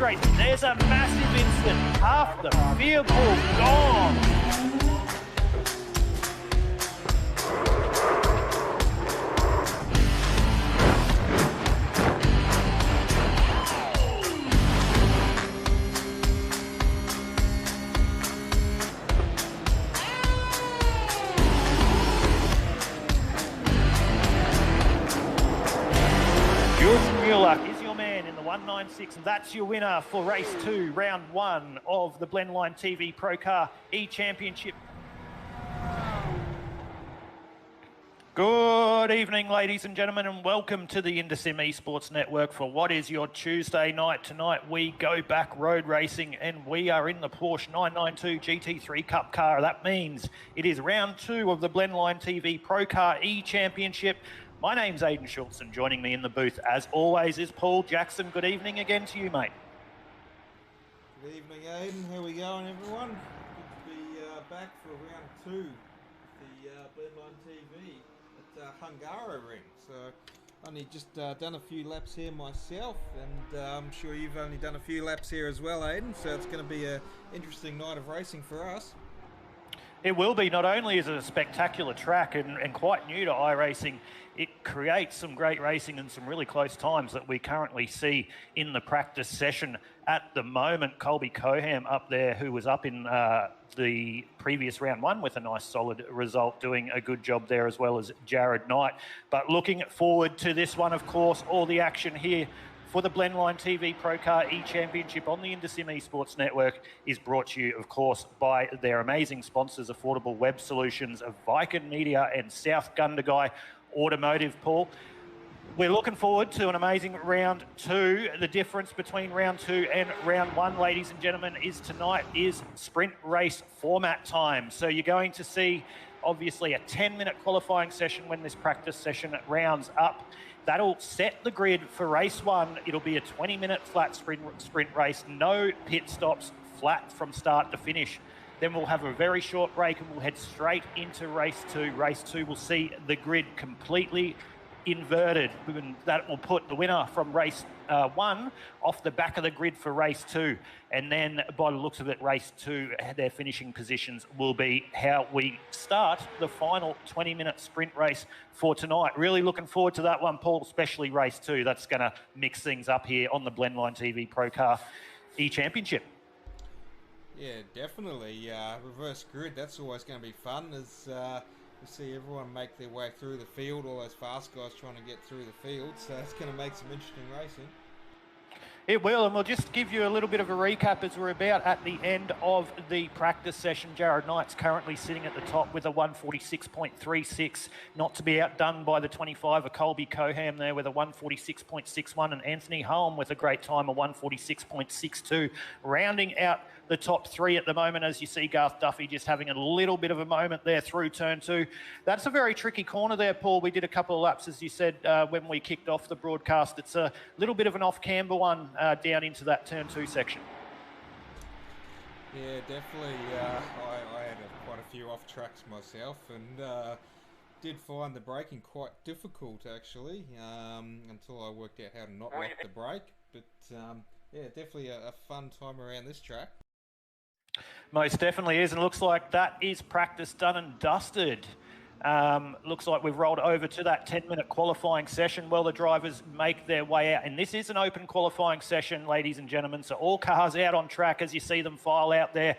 race. There's a massive incident. Half the field ball gone. Is your man in the 196, and that's your winner for race 2, round 1 of the Blendline TV ProCar E-Championship. Good evening, ladies and gentlemen, and welcome to the InterSim Esports Network for what is your Tuesday night. Tonight we go back road racing, and we are in the Porsche 992 GT3 Cup car. That means it is round 2 of the Blendline TV ProCar E-Championship. My name's Aidan Schultz, and joining me in the booth, as always, is Paul Jackson. Good evening again to you, mate. Good evening, Aidan. How we going, everyone? Good to be back for round 2 of the Blendline TV at Hungaroring. So, only just done a few laps here myself, and I'm sure you've only done a few laps here as well, Aidan. So it's going to be an interesting night of racing for us. It will be. Not only is it a spectacular track and quite new to iRacing, it creates some great racing and some really close times that we currently see in the practice session at the moment. Colby Coham up there, who was up in the previous round 1 with a nice solid result, doing a good job there, as well as Jared Knight. But looking forward to this one, of course, all the action here for the Blendline TV ProCar E-Championship on the InterSim Esports Network is brought to you, of course, by their amazing sponsors, Affordable Web Solutions of Viken Media and South Gundagai Automotive. Paul, we're looking forward to an amazing round 2. The difference between round 2 and round 1, ladies and gentlemen, is tonight is sprint race format time. So you're going to see, obviously, a 10-minute qualifying session when this practice session rounds up. That'll set the grid for race 1. It'll be a 20-minute flat sprint race, no pit stops, flat from start to finish. Then we'll have a very short break and we'll head straight into race 2. Race 2 will see the grid completely inverted, and that will put the winner from race 1 off the back of the grid for race 2. And then by the looks of it, race 2, their finishing positions will be how we start the final 20-minute sprint race for tonight. Really looking forward to that one, Paul, especially race 2. That's going to mix things up here on the Blendline TV ProCar E-Championship. Yeah, definitely. Reverse grid, that's always going to be fun, as we see everyone make their way through the field, all those fast guys trying to get through the field, so it's going to make some interesting racing. It will, and we'll just give you a little bit of a recap as we're about at the end of the practice session. Jared Knight's currently sitting at the top with a 146.36, not to be outdone by the 25 of Colby Coham there with a 146.61, and Anthony Holm with a great time, a 146.62, rounding out the top 3 at the moment, as you see Garth Duffy just having a little bit of a moment there through turn 2. That's a very tricky corner there, Paul. We did a couple of laps, as you said, when we kicked off the broadcast. It's a little bit of an off-camber one down into that turn 2 section. Yeah, definitely. I had quite a few off tracks myself, and did find the braking quite difficult, actually, until I worked out how to not lock the brake. But yeah, definitely a fun time around this track. Most definitely is, and looks like that is practice done and dusted. Looks like we've rolled over to that 10-minute qualifying session. Well, the drivers make their way out, and this is an open qualifying session, ladies and gentlemen, so all cars out on track as you see them file out there.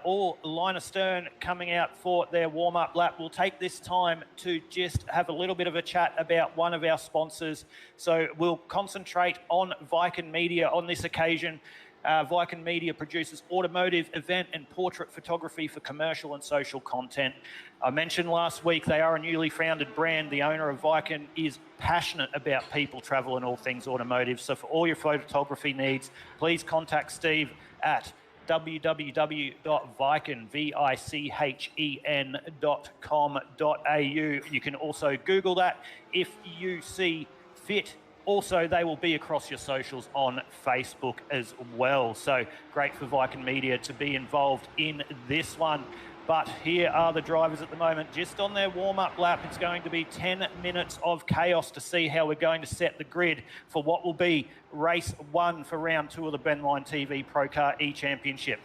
All line astern coming out for their warm-up lap. We'll take this time to just have a little bit of a chat about one of our sponsors. So we'll concentrate on Viken Media on this occasion. Viken Media produces automotive, event and portrait photography for commercial and social content. I mentioned last week they are a newly founded brand. The owner of Viken is passionate about people, travel and all things automotive. So for all your photography needs, please contact Steve at www.viken.com.au. You can also Google that if you see fit. Also, they will be across your socials on Facebook as well. So great for Viken Media to be involved in this one. But here are the drivers at the moment, just on their warm-up lap. It's going to be 10 minutes of chaos to see how we're going to set the grid for what will be race 1 for round 2 of the Benline TV ProCar E-Championship.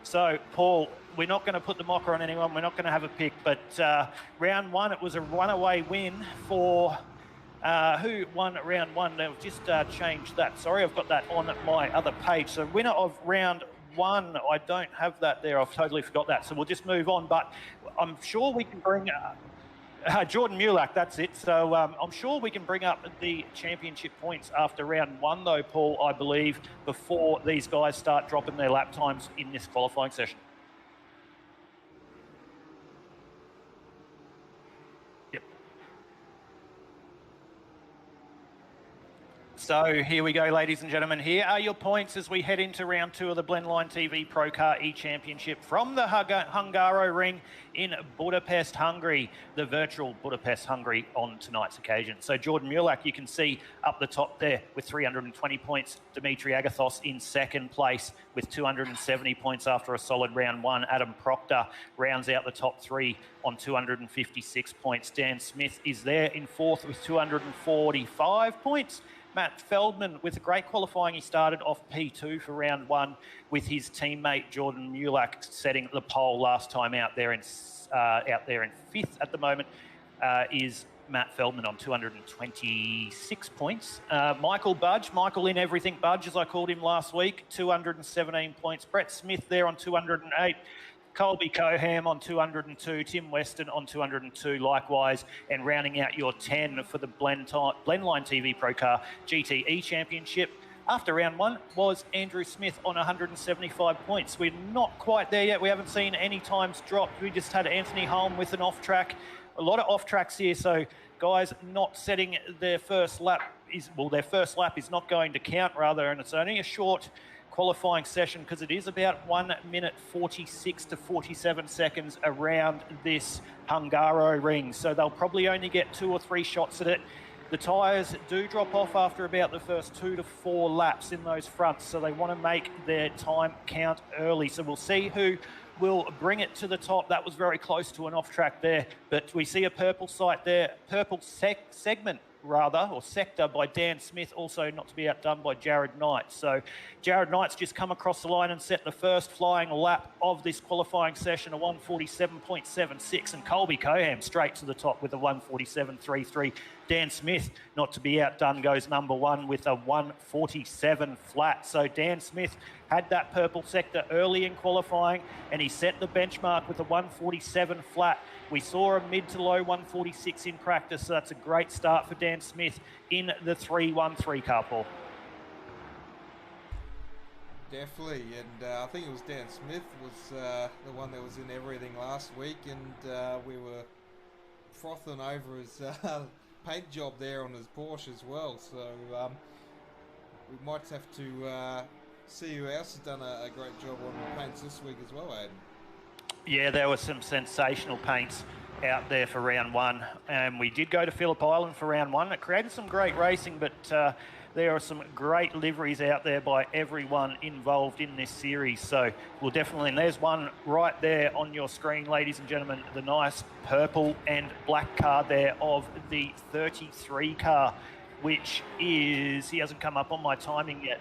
So, Paul, we're not going to put the mocker on anyone. We're not going to have a pick. But round 1, it was a runaway win for... who won round 1? They've just changed that. Sorry, I've got that on my other page. So winner of round 1, I don't have that there. I've totally forgot that. So we'll just move on. But I'm sure we can bring... Jordan Mulak, that's it. So I'm sure we can bring up the championship points after round 1, though, Paul, I believe, before these guys start dropping their lap times in this qualifying session. So here we go, ladies and gentlemen. Here are your points as we head into round 2 of the Blendline TV ProCar E-Championship from the Hungaroring in Budapest, Hungary, the virtual Budapest, Hungary on tonight's occasion. So Jordan Mulak, you can see up the top there with 320 points. Dimitri Agathos in second place with 270 points after a solid round 1. Adam Proctor rounds out the top 3 on 256 points. Dan Smith is there in 4th with 245 points. Matt Feldman with a great qualifying. He started off P2 for round 1 with his teammate Jordan Mulak setting the pole last time out there in 5th at the moment is Matt Feldman on 226 points. Michael in everything Budge, as I called him last week, 217 points. Brett Smith there on 208. Colby Coham on 202, Tim Weston on 202 likewise, and rounding out your 10 for the Blendline TV ProCar GTE Championship after round 1 was Andrew Smith on 175 points. We're not quite there yet. We haven't seen any times dropped. We just had Anthony Holm with an off-track. A lot of off-tracks here, so guys not setting their first lap their first lap is not going to count, rather, and it's only a short qualifying session because it is about 1 minute 46 to 47 seconds around this Hungaroring. So they'll probably only get 2 or 3 shots at it. The tyres do drop off after about the first 2 to 4 laps in those fronts. So they want to make their time count early. So we'll see who will bring it to the top. That was very close to an off track there, but we see a purple sight there, purple segment rather, or sector by Dan Smith, also not to be outdone by Jared Knight. So Jared Knight's just come across the line and set the first flying lap of this qualifying session, a 147.76, and Colby Coham straight to the top with a 147.33. Dan Smith, not to be outdone, goes number 1 with a 147 flat. So Dan Smith had that purple sector early in qualifying, and he set the benchmark with a 147 flat. We saw a mid to low 146 in practice, so that's a great start for Dan Smith in the 313 car, Paul. Definitely, and I think it was Dan Smith was the one that was in everything last week, and we were frothing over his paint job there on his Porsche as well, so we might have to see who else has done a great job on paints this week as well, Aiden. Yeah, there were some sensational paints out there for round 1, and we did go to Phillip Island for round 1. It created some great racing, but there are some great liveries out there by everyone involved in this series. So we'll definitely, and there's one right there on your screen, ladies and gentlemen, the nice purple and black car there of the 33 car, which is, he hasn't come up on my timing yet.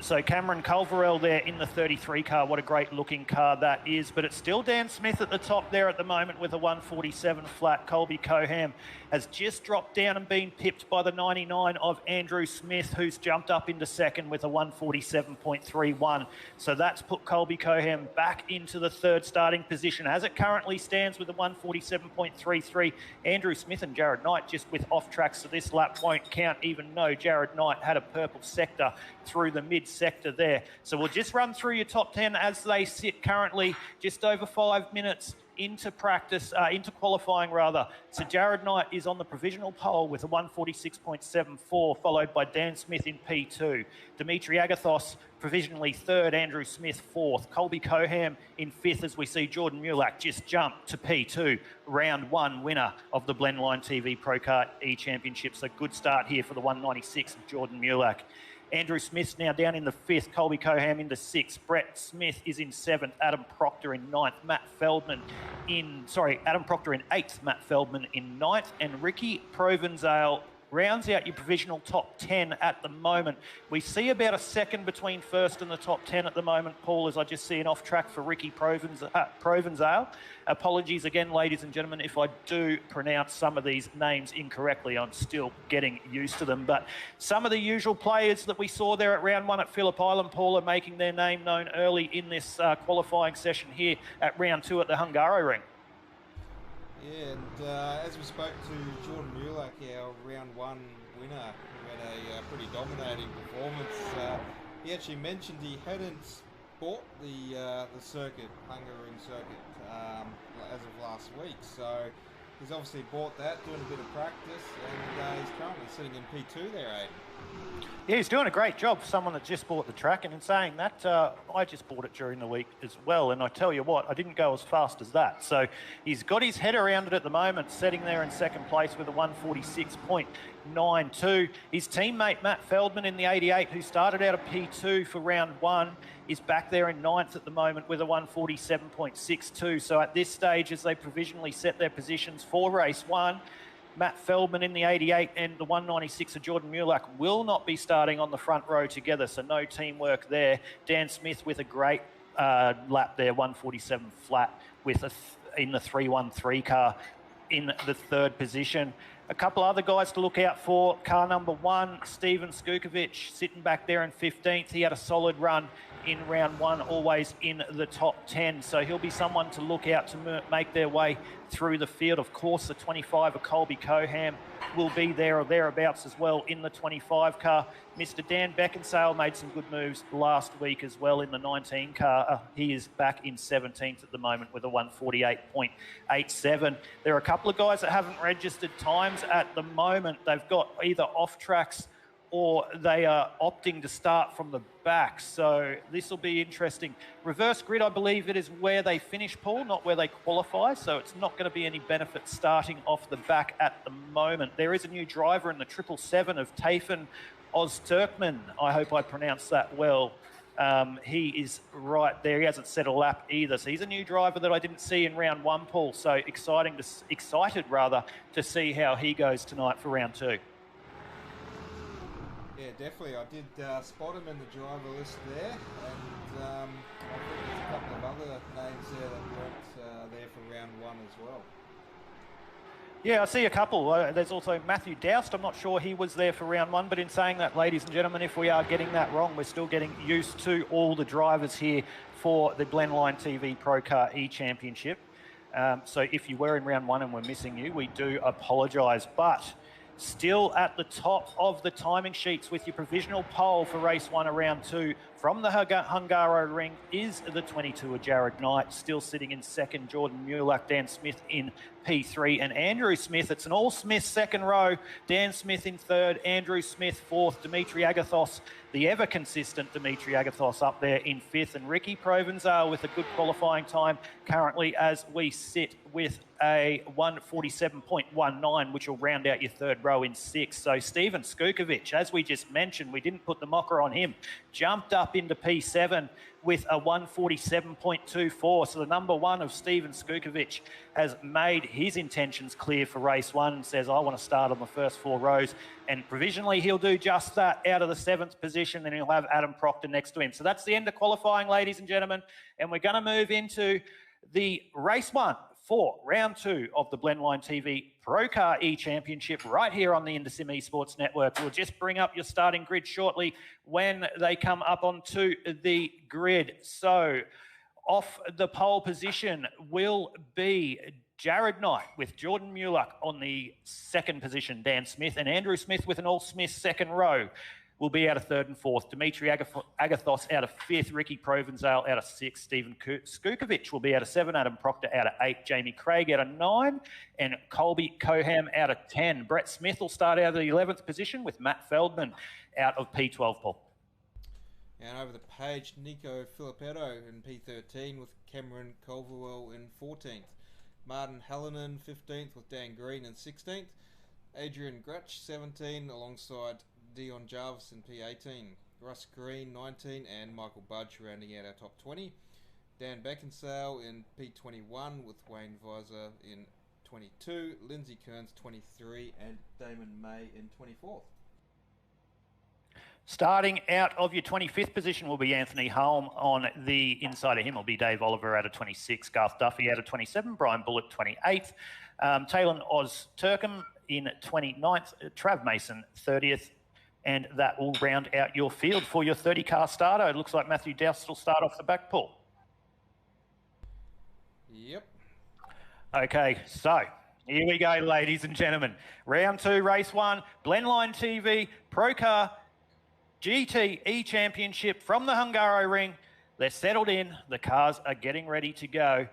So Cameron Culverell there in the 33 car. What a great looking car that is. But it's still Dan Smith at the top there at the moment with a 147 flat. Colby Coham has just dropped down and been pipped by the 99 of Andrew Smith, who's jumped up into second with a 147.31. So that's put Colby Coham back into the third starting position. As it currently stands with a 147.33, Andrew Smith and Jared Knight just with off tracks, so this lap won't count, even though Jared Knight had a purple sector through the mid sector there. So we'll just run through your top 10 as they sit currently, just over 5 minutes into practice, into qualifying rather. So Jared Knight is on the provisional pole with a 146.74, followed by Dan Smith in P2. Dimitri Agathos provisionally third, Andrew Smith fourth. Colby Coham in fifth as we see Jordan Mulak just jump to P2, round 1 winner of the Blendline TV ProCar E-Championship. So good start here for the 196 of Jordan Mulak. Andrew Smith's now down in the 5th, Colby Coham into 6th, Brett Smith is in 7th, Adam Proctor in 9th, Adam Proctor in 8th, Matt Feldman in 9th, and Ricky Provenzale rounds out your provisional top 10 at the moment. We see about a second between first and the top 10 at the moment, Paul, as I just see an off track for Ricky Provenzale. Apologies again, ladies and gentlemen, if I do pronounce some of these names incorrectly. I'm still getting used to them. But some of the usual players that we saw there at round 1 at Phillip Island, Paul, are making their name known early in this qualifying session here at round 2 at the Hungaroring. Yeah, and as we spoke to Jordan Mulak, our round 1 winner, who had a pretty dominating performance, he actually mentioned he hadn't bought the circuit, Hungaroring circuit, as of last week. So he's obviously bought that, doing a bit of practice, and he's currently sitting in P2 there, Aidan. Yeah, he's doing a great job for someone that just bought the track. And in saying that, I just bought it during the week as well. And I tell you what, I didn't go as fast as that. So he's got his head around it at the moment, sitting there in second place with a 146.92. His teammate, Matt Feldman, in the 88, who started out of P2 for round 1, is back there in 9th at the moment with a 147.62. So at this stage, as they provisionally set their positions for race 1, Matt Feldman in the 88 and the 196 of Jordan Mulak will not be starting on the front row together, so no teamwork there. Dan Smith with a great lap there, 147 flat with in the 313 car in the 3rd position. A couple other guys to look out for. Car number 1, Steven Skukovic, sitting back there in 15th. He had a solid run in round 1, always in the top 10. So he'll be someone to look out to make their way through the field. Of course, the 25 of Colby Coham will be there or thereabouts as well in the 25 car. Mr. Dan Beckinsale made some good moves last week as well in the 19 car. He is back in 17th at the moment with a 148.87. There are a couple of guys that haven't registered times at the moment. They've got either off tracks or they are opting to start from the back. So this will be interesting. Reverse grid, I believe it is where they finish, Paul, not where they qualify. So it's not going to be any benefit starting off the back at the moment. There is a new driver in the 777 of Tayfun Ozturkman. I hope I pronounced that well. He is right there. He hasn't set a lap either. So he's a new driver that I didn't see in round 1, Paul. So excited to see how he goes tonight for round 2. Yeah, definitely. I did spot him in the driver list there, and I think there's a couple of other names there that weren't there for round 1 as well. Yeah, I see a couple. There's also Matthew Doust. I'm not sure he was there for round 1, but in saying that, ladies and gentlemen, if we are getting that wrong, we're still getting used to all the drivers here for the Blendline TV ProCar E-Championship. So if you were in round 1 and we're missing you, we do apologise. But still at the top of the timing sheets with your provisional pole for race 1 around 2 from the Hungaroring is the 22 of Jared Knight, still sitting in 2nd, Jordan Mulak, Dan Smith in P3, and Andrew Smith. It's an all-Smith 2nd row. Dan Smith in 3rd, Andrew Smith 4th, Dimitri Agathos, the ever-consistent Dimitri Agathos up there in 5th, and Ricky Provenzale with a good qualifying time currently as we sit with a 147.19, which will round out your 3rd row in 6th. So Steven Skukovic, as we just mentioned, we didn't put the mocker on him, jumped up into P7 with a 147.24. So the number 1 of Steven Skukovic has made his intentions clear for race 1 and says, I want to start on the first 4 rows. And provisionally, he'll do just that out of the 7th position, and he'll have Adam Proctor next to him. So that's the end of qualifying, ladies and gentlemen. And we're going to move into the race 1 for round 2 of the Blendline TV ProCar E-Championship right here on the Indesim Esports Network. We'll just bring up your starting grid shortly when they come up onto the grid. So off the pole position will be Jared Knight with Jordan Mulak on the 2nd position, Dan Smith, and Andrew Smith with an all-Smith 2nd row will be out of 3rd and 4th. Dimitri Agathos out of 5th. Ricky Provenzale out of 6th. Steven Skukovic will be out of 7. Adam Proctor out of 8. Jamie Craig out of 9. And Colby Coham out of 10. Brett Smith will start out of the 11th position with Matt Feldman out of P12, Paul. And over the page, Nico Filippetto in P13 with Cameron Culverwell in 14th. Martin Hallinan 15th with Dan Green in 16th. Adrian Grutch 17 alongside Dion Jarvis in P18, Russ Green 19, and Michael Budge rounding out our top 20. Dan Beckinsale in P21 with Wayne Visor in 22, Lindsay Kearns 23, and Damon May in 24th. Starting out of your 25th position will be Anthony Holm. On the inside of him will be Dave Oliver out of 26, Garth Duffy out of 27, Brian Bullock 28th, Talon Oz Turkham in 29th, Trav Mason 30th, and that will round out your field for your 30-car starter. It looks like Matthew Doust will start off the back, Paul. Yep. Okay, so here we go, ladies and gentlemen. Round 2, race 1, Blendline TV, PROCAR GT E-Championship from the Hungaroring. They're settled in. The cars are getting ready to go.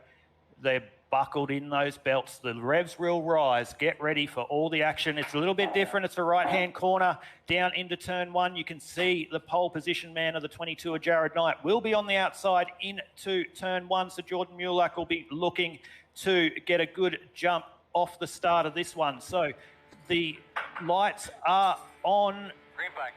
They're buckled in those belts. The revs will rise. Get ready for all the action. It's a little bit different. It's a right-hand corner down into turn 1. You can see the pole position man of the 22 of Jared Knight will be on the outside into turn 1. So Jordan Mulak will be looking to get a good jump off the start of this one. So the lights are on. Green flag.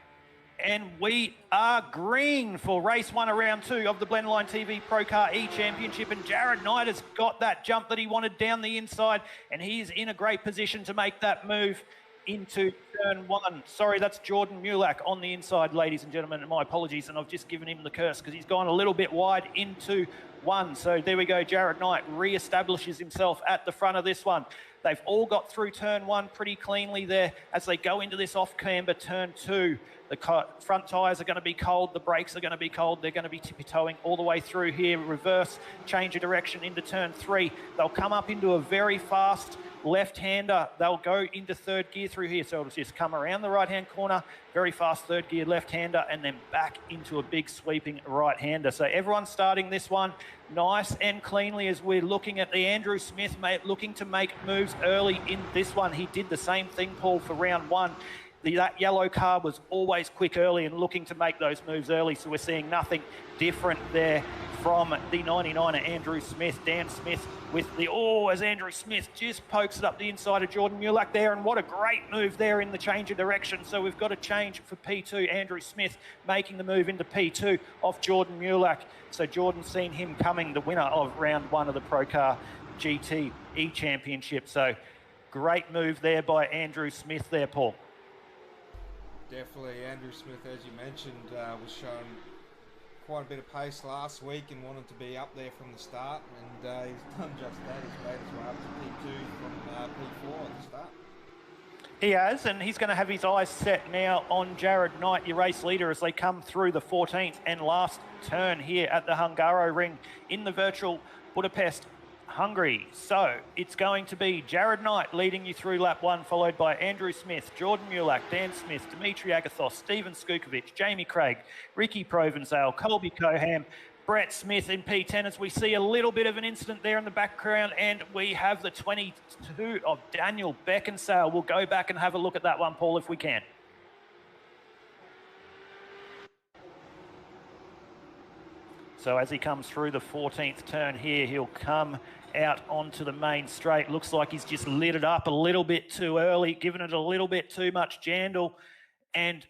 And we are green for race 1 of round 2 of the Blendline TV ProCar E-Championship. And Jared Knight has got that jump that he wanted down the inside, and he's in a great position to make that move into turn 1. Sorry, that's Jordan Mulak on the inside, ladies and gentlemen. My apologies, and I've just given him the curse because he's gone a little bit wide into 1. So there we go. Jared Knight re-establishes himself at the front of this one. They've all got through turn 1 pretty cleanly there as they go into this off-camber turn 2. The front tyres are going to be cold. The brakes are going to be cold. They're going to be tippy-toeing all the way through here. Reverse, change of direction into turn 3. They'll come up into a very fast left-hander. They'll go into third gear through here. So it'll just come around the right-hand corner, very fast third gear left-hander, and then back into a big sweeping right-hander. So everyone's starting this one nice and cleanly as we're looking at the Andrew Smith, mate, looking to make moves early in this one. He did the same thing, Paul, for round 1. That yellow car was always quick early and looking to make those moves early. So we're seeing nothing different there from the 99er, Andrew Smith. Dan Smith with the, as Andrew Smith just pokes it up the inside of Jordan Mulak there. And what a great move there in the change of direction. So we've got a change for P2. Andrew Smith making the move into P2 off Jordan Mulak. So Jordan's seen him coming, the winner of round 1 of the ProCar GT E-Championship. So great move there by Andrew Smith there, Paul. Definitely. Andrew Smith, as you mentioned, was shown quite a bit of pace last week and wanted to be up there from the start, and he's done just that. He's made his way up to P2 from P4 at the start. He has, and he's going to have his eyes set now on Jared Knight, your race leader, as they come through the 14th and last turn here at the Hungaroring in the virtual Budapest, Hungary. So it's going to be Jared Knight leading you through lap 1, followed by Andrew Smith, Jordan Mulak, Dan Smith, Dimitri Agathos, Stephen Skukovic, Jamie Craig, Ricky Provenzale, Colby Coham, Brett Smith in P10 as we see a little bit of an incident there in the background, and we have the 22 of Daniel Beckinsale. We'll go back and have a look at that one, Paul, if we can. So as he comes through the 14th turn here, he'll come out onto the main straight. Looks like he's just lit it up a little bit too early, given it a little bit too much jandle, and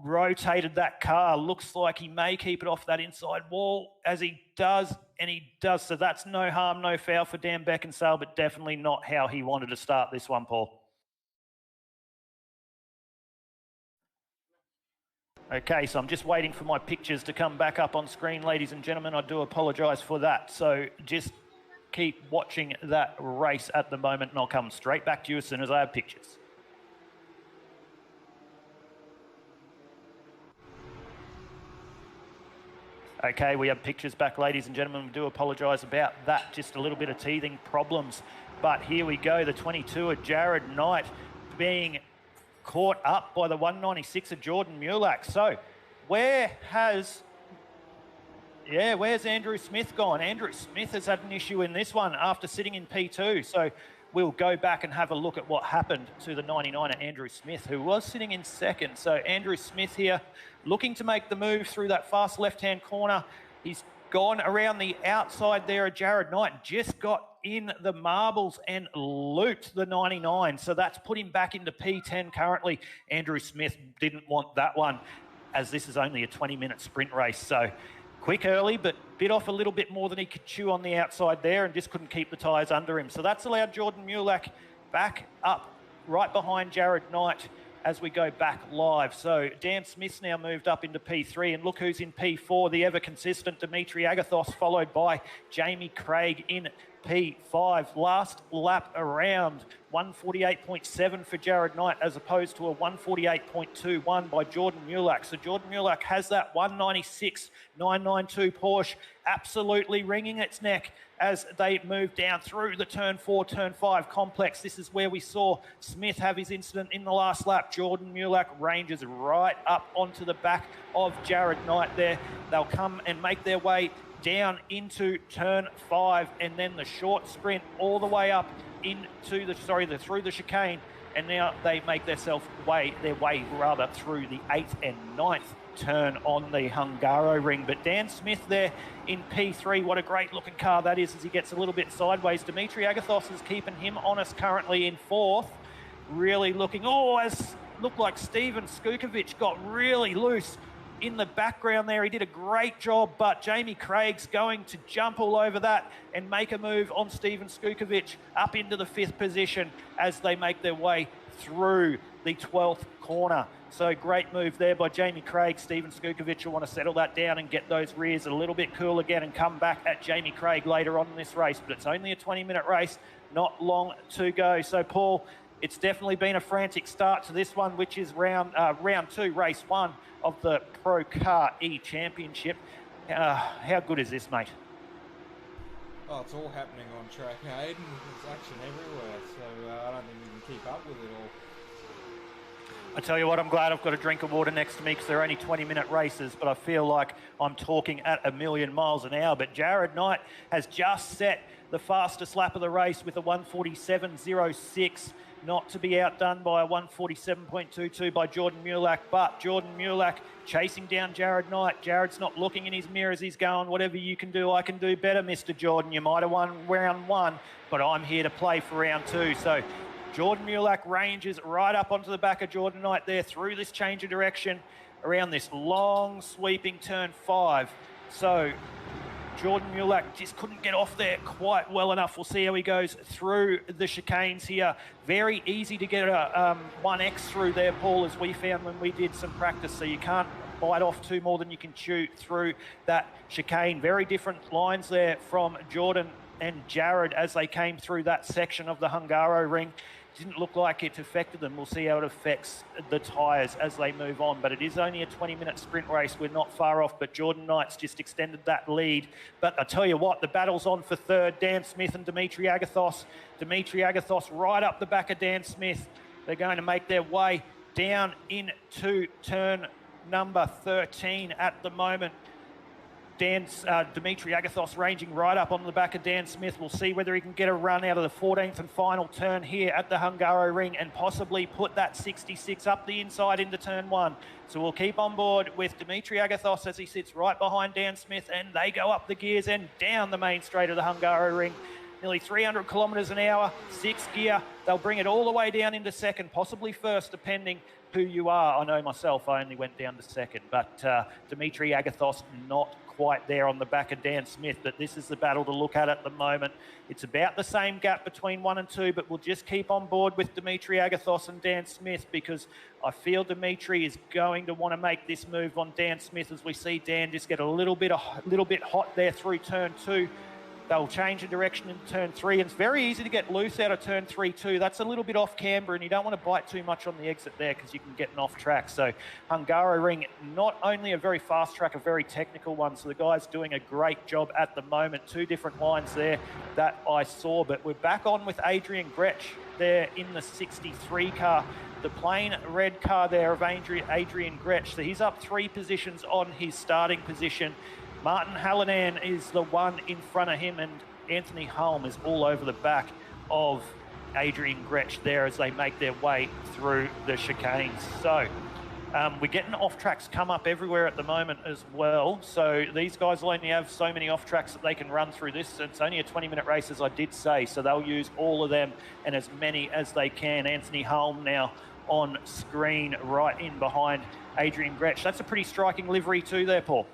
rotated that car. Looks like he may keep it off that inside wall as he does, and he does. So that's no harm, no foul for Dan Beckinsale, but definitely not how he wanted to start this one, Paul. Okay, so I'm just waiting for my pictures to come back up on screen, ladies and gentlemen. I do apologise for that. So just keep watching that race at the moment, and I'll come straight back to you as soon as I have pictures. Okay, we have pictures back, ladies and gentlemen. We do apologise about that. Just a little bit of teething problems. But here we go, the 22 of Jared Knight being caught up by the 196 of Jordan Mulak. So where's Andrew Smith gone? Andrew Smith has had an issue in this one after sitting in P2. So we'll go back and have a look at what happened to the 99er, Andrew Smith, who was sitting in second. So Andrew Smith here looking to make the move through that fast left-hand corner. He's gone around the outside there of Jared Knight, just got in the marbles and looped the 99. So that's put him back into P10 currently. Andrew Smith didn't want that one, as this is only a 20-minute sprint race. So quick early, but bit off a little bit more than he could chew on the outside there and just couldn't keep the tyres under him. So that's allowed Jordan Mulak back up right behind Jared Knight as we go back live. So Dan Smith's now moved up into P3, and look who's in P4, the ever-consistent Dimitri Agathos, followed by Jamie Craig in P5. Last lap around, 148.7 for Jared Knight as opposed to a 148.21 by Jordan Mulak. So Jordan Mulak has that 196.992 Porsche absolutely wringing its neck as they move down through the turn 4, turn 5 complex. This is where we saw Smith have his incident in the last lap. Jordan Mulak ranges right up onto the back of Jared Knight there. They'll come and make their way down into turn 5, and then the short sprint all the way up into through the chicane, and now they make their way through the 8th and 9th turn on the Hungaroring. But Dan Smith there in P3, what a great looking car that is as he gets a little bit sideways. Dimitri Agathos is keeping him honest currently in 4th, really looking, as looked like Steven Skukovic got really loose in the background there. He did a great job, but Jamie Craig's going to jump all over that and make a move on Steven Skukovic up into the 5th position as they make their way through the 12th corner. So great move there by Jamie Craig. Steven Skukovic will want to settle that down and get those rears a little bit cool again and come back at Jamie Craig later on in this race. But it's only a 20-minute race, not long to go. So Paul, it's definitely been a frantic start to this one, which is round 2, race 1 of the PROCAR E-Championship. How good is this, mate? Oh, it's all happening on track, Hayden. There's action everywhere, so I don't think we can keep up with it all. I tell you what, I'm glad I've got a drink of water next to me because they're only 20-minute races, but I feel like I'm talking at a million miles an hour. But Jared Knight has just set the fastest lap of the race with a 147.06, not to be outdone by a 147.22 by Jordan Mulak. But Jordan Mulak chasing down Jared Knight. Jared's not looking in his mirror as he's going, whatever you can do, I can do better, Mr. Jordan. You might have won round 1, but I'm here to play for round 2. So Jordan Mulak ranges right up onto the back of Jordan Knight there through this change of direction around this long sweeping turn 5. So Jordan Mulak just couldn't get off there quite well enough. We'll see how he goes through the chicanes here. Very easy to get a 1X through there, Paul, as we found when we did some practice. So you can't bite off too more than you can chew through that chicane. Very different lines there from Jordan and Jared as they came through that section of the Hungaroring. Didn't look like it affected them. We'll see how it affects the tyres as they move on. But it is only a 20-minute sprint race. We're not far off, but Jordan Knight's just extended that lead. But I tell you what, the battle's on for 3rd. Dan Smith and Dimitri Agathos. Dimitri Agathos right up the back of Dan Smith. They're going to make their way down into turn number 13 at the moment. Dimitri Agathos ranging right up on the back of Dan Smith. We'll see whether he can get a run out of the 14th and final turn here at the Hungaroring and possibly put that 66 up the inside into turn 1. So we'll keep on board with Dimitri Agathos as he sits right behind Dan Smith, and they go up the gears and down the main straight of the Hungaroring. Nearly 300 kilometres an hour, 6th gear. They'll bring it all the way down into 2nd, possibly 1st, depending who you are. I know myself, I only went down to 2nd, but Dimitri Agathos not quite there on the back of Dan Smith, but this is the battle to look at the moment. It's about the same gap between 1 and 2, but we'll just keep on board with Dimitri Agathos and Dan Smith because I feel Dimitri is going to want to make this move on Dan Smith as we see Dan just get a little bit hot there through turn 2. They'll change the direction in turn 3, and it's very easy to get loose out of turn 3 too. That's a little bit off camber, and you don't want to bite too much on the exit there because you can get an off track. So Hungaroring, not only a very fast track, a very technical one. So the guy's doing a great job at the moment. 2 different lines there that I saw, but we're back on with Adrian Gretsch there in the 63 car. The plain red car there of Adrian Gretsch. So he's up 3 positions on his starting position. Martin Hallinan is the one in front of him, and Anthony Hulme is all over the back of Adrian Gretsch there as they make their way through the chicanes. So We're getting off-tracks come up everywhere at the moment as well. So these guys will only have so many off-tracks that they can run through this. It's only a 20-minute race, as I did say, so they'll use all of them and as many as they can. Anthony Hulme now on screen right in behind Adrian Gretsch. That's a pretty striking livery too there, Paul.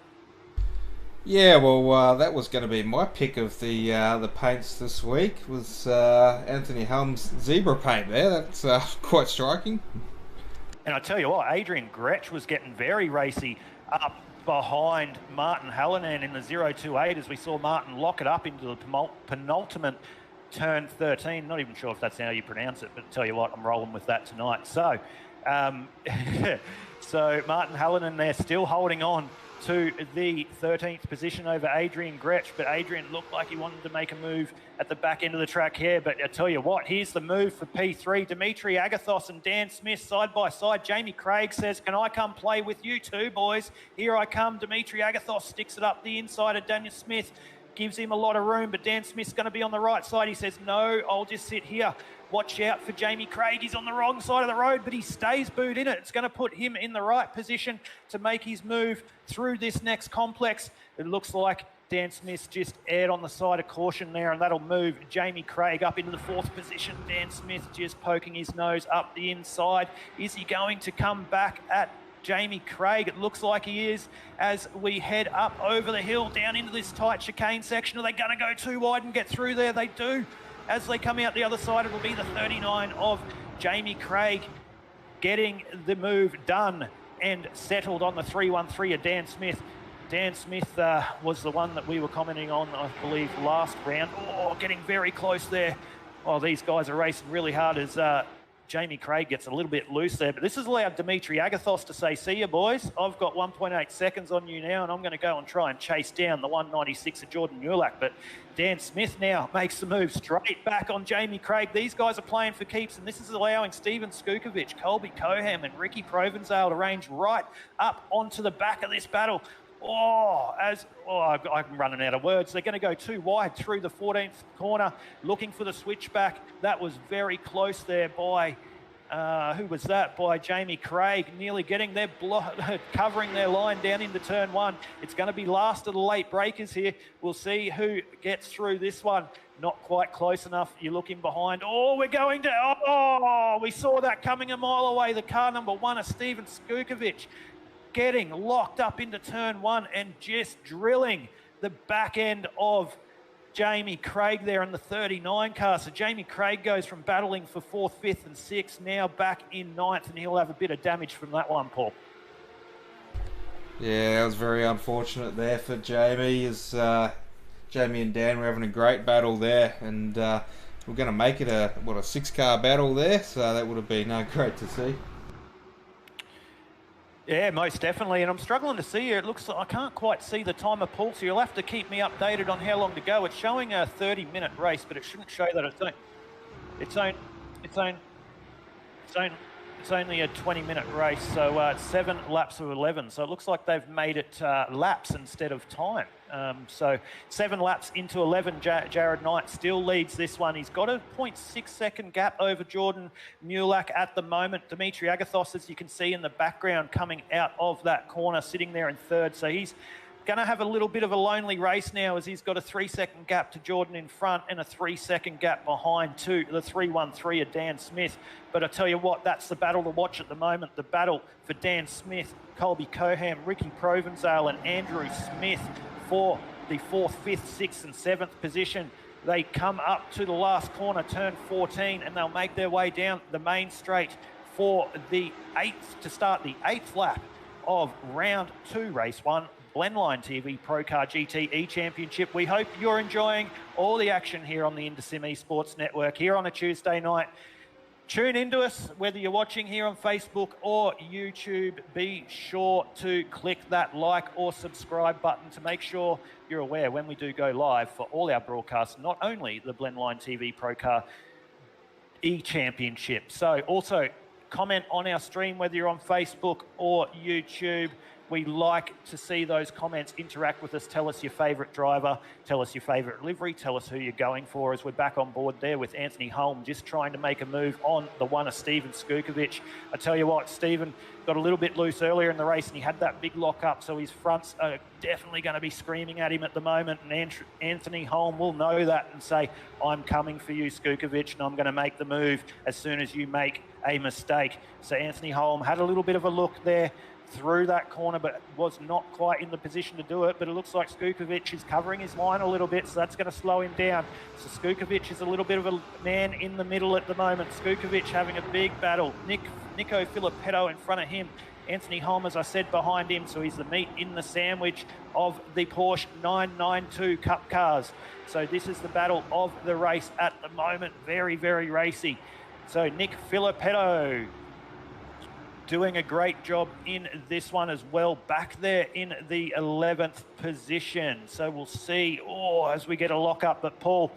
Yeah, well, that was going to be my pick of the paints this week, was Anthony Hulme's zebra paint there. That's quite striking. And I tell you what, Adrian Gretsch was getting very racy up behind Martin Hallinan in the 028 as we saw Martin lock it up into the penultimate turn 13. Not even sure if that's how you pronounce it, but I tell you what, I'm rolling with that tonight. So, so Martin Hallinan there still holding on to the 13th position over Adrian Gretsch, but Adrian looked like he wanted to make a move at the back end of the track here. But I tell you what, here's the move for P3. Dimitri Agathos and Dan Smith side by side. Jamie Craig says, can I come play with you two, boys? Here I come. Dimitri Agathos sticks it up the inside of Daniel Smith, gives him a lot of room, but Dan Smith's going to be on the right side. He says, no, I'll just sit here. Watch out for Jamie Craig. He's on the wrong side of the road, but he stays booed in it. It's going to put him in the right position to make his move through this next complex. It looks like Dan Smith's just aired on the side of caution there, and that'll move Jamie Craig up into the 4th position. Dan Smith just poking his nose up the inside. Is he going to come back at Jamie Craig? It looks like he is as we head up over the hill down into this tight chicane section. Are they going to go too wide and get through there? They do. As they come out the other side, it'll be the 39 of Jamie Craig getting the move done and settled on the 313 of Dan Smith. Dan Smith was the one that we were commenting on, I believe, last round. Oh, getting very close there. Oh, these guys are racing really hard as Jamie Craig gets a little bit loose there. But this has allowed Dimitri Agathos to say, see you, boys. I've got 1.8 seconds on you now, and I'm going to go and try and chase down the 196 of Jordan Mulak. But Dan Smith now makes the move straight back on Jamie Craig. These guys are playing for keeps, and this is allowing Steven Skukovic, Colby Coham, and Ricky Provenzale to range right up onto the back of this battle. I'm running out of words. They're going to go too wide through the 14th corner, looking for the switchback. That was very close there by, who was that? By Jamie Craig, nearly getting their covering their line down into turn 1. It's going to be last of the late breakers here. We'll see who gets through this one. Not quite close enough. You're looking behind. Oh, we're going to, we saw that coming a mile away. The car number 1 of Steven Skukovic, getting locked up into turn 1 and just drilling the back end of Jamie Craig there in the 39 car. So Jamie Craig goes from battling for 4th, 5th and 6th, now back in 9th, and he'll have a bit of damage from that one, Paul. Yeah, it was very unfortunate there for Jamie, as Jamie and Dan were having a great battle there, and we're going to make it a 6-car battle there, so that would have been great to see. Yeah, most definitely, and I'm struggling to see here. It looks like I can't quite see the timer, Paul, so you'll have to keep me updated on how long to go. It's showing a 30-minute race, but it shouldn't show that it's only a 20-minute race, so it's 7 laps of 11. So it looks like they've made it laps instead of time. So 7 laps into 11, Jared Knight still leads this one. He's got a 0.6 second gap over Jordan Mulak at the moment. Dimitri Agathos, as you can see in the background, coming out of that corner, sitting there in 3rd. So he's going to have a little bit of a lonely race now, as he's got a 3-second gap to Jordan in front and a 3-second gap behind to the 313 of Dan Smith. But I tell you what, that's the battle to watch at the moment. The battle for Dan Smith, Colby Coham, Ricky Provenzale and Andrew Smith for the 4th, 5th, 6th and 7th position. They come up to the last corner, turn 14, and they'll make their way down the main straight for the 8th, to start the 8th lap of round 2, race 1. Blendline TV ProCar GT E-Championship. We hope you're enjoying all the action here on the Intersim Esports Network here on a Tuesday night. Tune into us, whether you're watching here on Facebook or YouTube. Be sure to click that like or subscribe button to make sure you're aware when we do go live for all our broadcasts, not only the Blendline TV ProCar E-Championship. So also comment on our stream, whether you're on Facebook or YouTube. We like to see those comments. Interact with us. Tell us your favourite driver. Tell us your favourite livery. Tell us who you're going for, as we're back on board there with Anthony Holm just trying to make a move on the one of Steven Skukovic. I tell you what, Steven got a little bit loose earlier in the race and he had that big lock up, so his fronts are definitely going to be screaming at him at the moment, and Anthony Holm will know that and say, I'm coming for you, Skukovic, and I'm going to make the move as soon as you make a mistake. So Anthony Holm had a little bit of a look there through that corner, but was not quite in the position to do it. But it looks like Skukovic is covering his line a little bit, so that's going to slow him down. So Skukovic is a little bit of a man in the middle at the moment. Skukovic having a big battle. Nico Filippetto in front of him. Anthony Holm, as I said, behind him, so he's the meat in the sandwich of the Porsche 992 Cup cars. So this is the battle of the race at the moment. Very, very racy. So Nick Filippetto doing a great job in this one as well, back there in the 11th position. So we'll see, as we get a lock up, but Paul,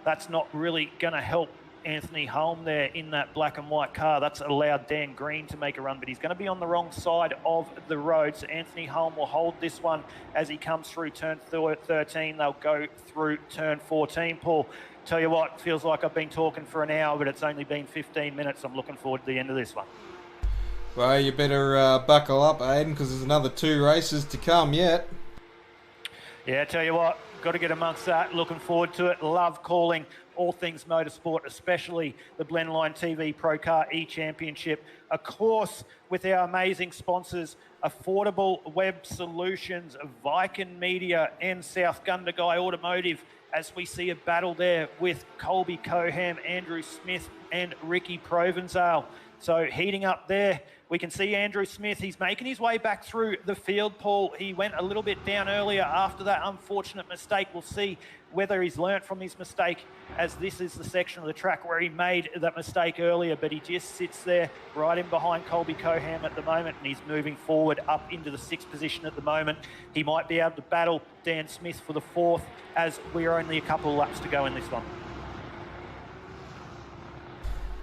that's not really going to help Anthony Holm there in that black and white car. That's allowed Dan Green to make a run, but he's going to be on the wrong side of the road. So Anthony Holm will hold this one as he comes through turn 13. They'll go through turn 14. Paul, tell you what, feels like I've been talking for an hour, but it's only been 15 minutes. I'm looking forward to the end of this one. Well, you better buckle up, Aiden, because there's another 2 races to come yet. Yeah, tell you what, got to get amongst that. Looking forward to it. Love calling all things motorsport, especially the Blendline TV ProCar E-Championship. Of course, with our amazing sponsors, Affordable Web Solutions, Viking Media, and South Gundagai Automotive, as we see a battle there with Colby Coham, Andrew Smith, and Ricky Provenzale. So heating up there, we can see Andrew Smith. He's making his way back through the field, Paul. He went a little bit down earlier after that unfortunate mistake. We'll see whether he's learnt from his mistake, as this is the section of the track where he made that mistake earlier, but he just sits there right in behind Colby Coham at the moment, and he's moving forward up into the 6th position at the moment. He might be able to battle Dan Smith for the 4th, as we're only a couple of laps to go in this one.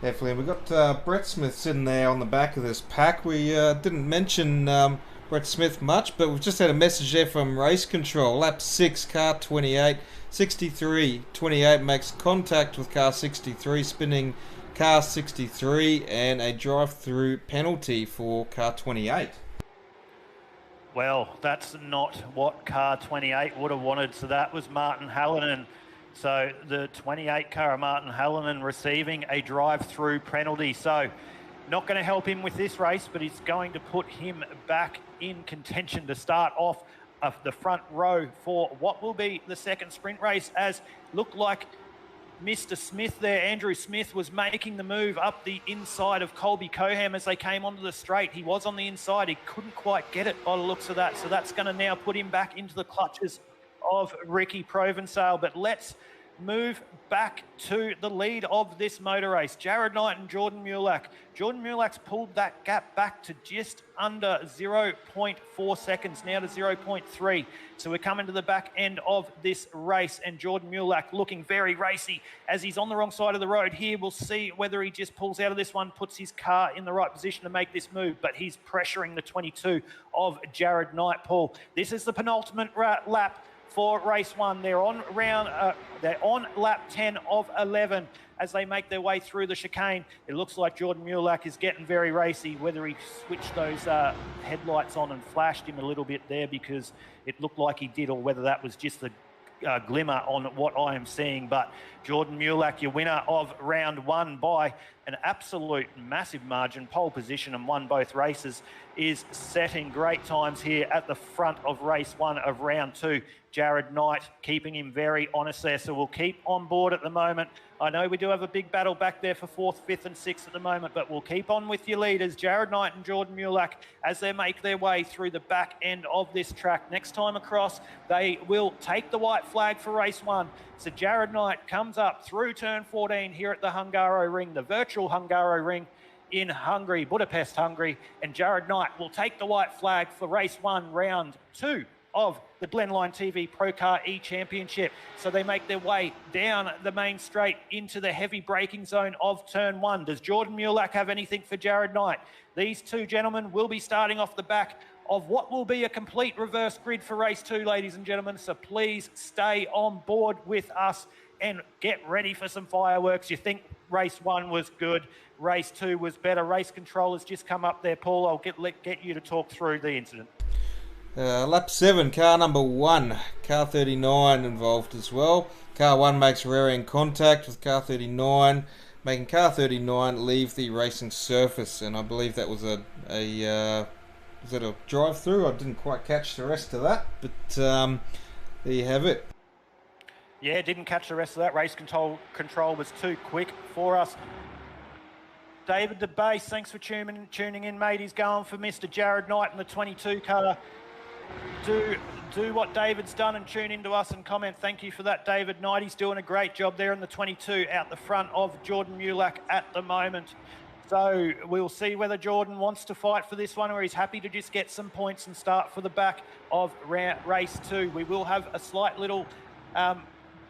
Definitely. We've got Brett Smith sitting there on the back of this pack. We didn't mention Brett Smith much, but we've just had a message there from Race Control. Lap 6, car 28, 63, 28 makes contact with car 63, spinning car 63, and a drive-through penalty for car 28. Well, that's not what car 28 would have wanted, so that was Martin Hallinan. So the 28 car of Martin Hallinan receiving a drive-through penalty. So not going to help him with this race, but it's going to put him back in contention to start off the front row for what will be the second sprint race, as looked like Mr. Smith there, Andrew Smith, was making the move up the inside of Colby Coham as they came onto the straight. He was on the inside. He couldn't quite get it by the looks of that. So that's going to now put him back into the clutches of Ricky Provenzale. But let's move back to the lead of this motor race. Jared Knight and Jordan Mulak. Jordan Mulak's pulled that gap back to just under 0.4 seconds, now to 0.3. So we're coming to the back end of this race, and Jordan Mulak looking very racy as he's on the wrong side of the road here. We'll see whether he just pulls out of this one, puts his car in the right position to make this move, but he's pressuring the 22 of Jared Knight, Paul. This is the penultimate lap for race 1. They're on lap 10 of 11 as they make their way through the chicane. It looks like Jordan Mulak is getting very racy. Whether he switched those headlights on and flashed him a little bit there because it looked like he did, or whether that was just a glimmer on what I am seeing. But Jordan Mulak, your winner of round 1 by an absolute massive margin, pole position, and won both races, is setting great times here at the front of race 1 of round 2. Jared Knight keeping him very honest there, so we'll keep on board at the moment. I know we do have a big battle back there for 4th, 5th and 6th at the moment, but we'll keep on with your leaders, Jared Knight and Jordan Mulak, as they make their way through the back end of this track. Next time across, they will take the white flag for race 1. So Jared Knight comes up through turn 14 here at the Hungaroring, the virtual Hungaroring in Hungary, Budapest, Hungary, and Jared Knight will take the white flag for race 1, round 2 of the Blendline TV ProCar E-Championship. So they make their way down the main straight into the heavy braking zone of turn 1. Does Jordan Mulak have anything for Jared Knight? These two gentlemen will be starting off the back of what will be a complete reverse grid for race 2, ladies and gentlemen. So please stay on board with us and get ready for some fireworks. You think race 1 was good, race 2 was better. Race control has just come up there, Paul. I'll get you to talk through the incident. Lap 7, car number 1, car 39 involved as well. Car 1 makes rear end contact with car 39, making car 39 leave the racing surface, and I believe that was was it a drive-through? I didn't quite catch the rest of that, but there you have it. Yeah, didn't catch the rest of that. Race control was too quick for us. David DeBase, thanks for tuning in, mate. He's going for Mr. Jared Knight in the 22 car. Do what David's done and tune into us and comment. Thank you for that, David Knight. He's doing a great job there in the 22 out the front of Jordan Mulak at the moment. So we'll see whether Jordan wants to fight for this one or he's happy to just get some points and start for the back of race 2. We will have a slight little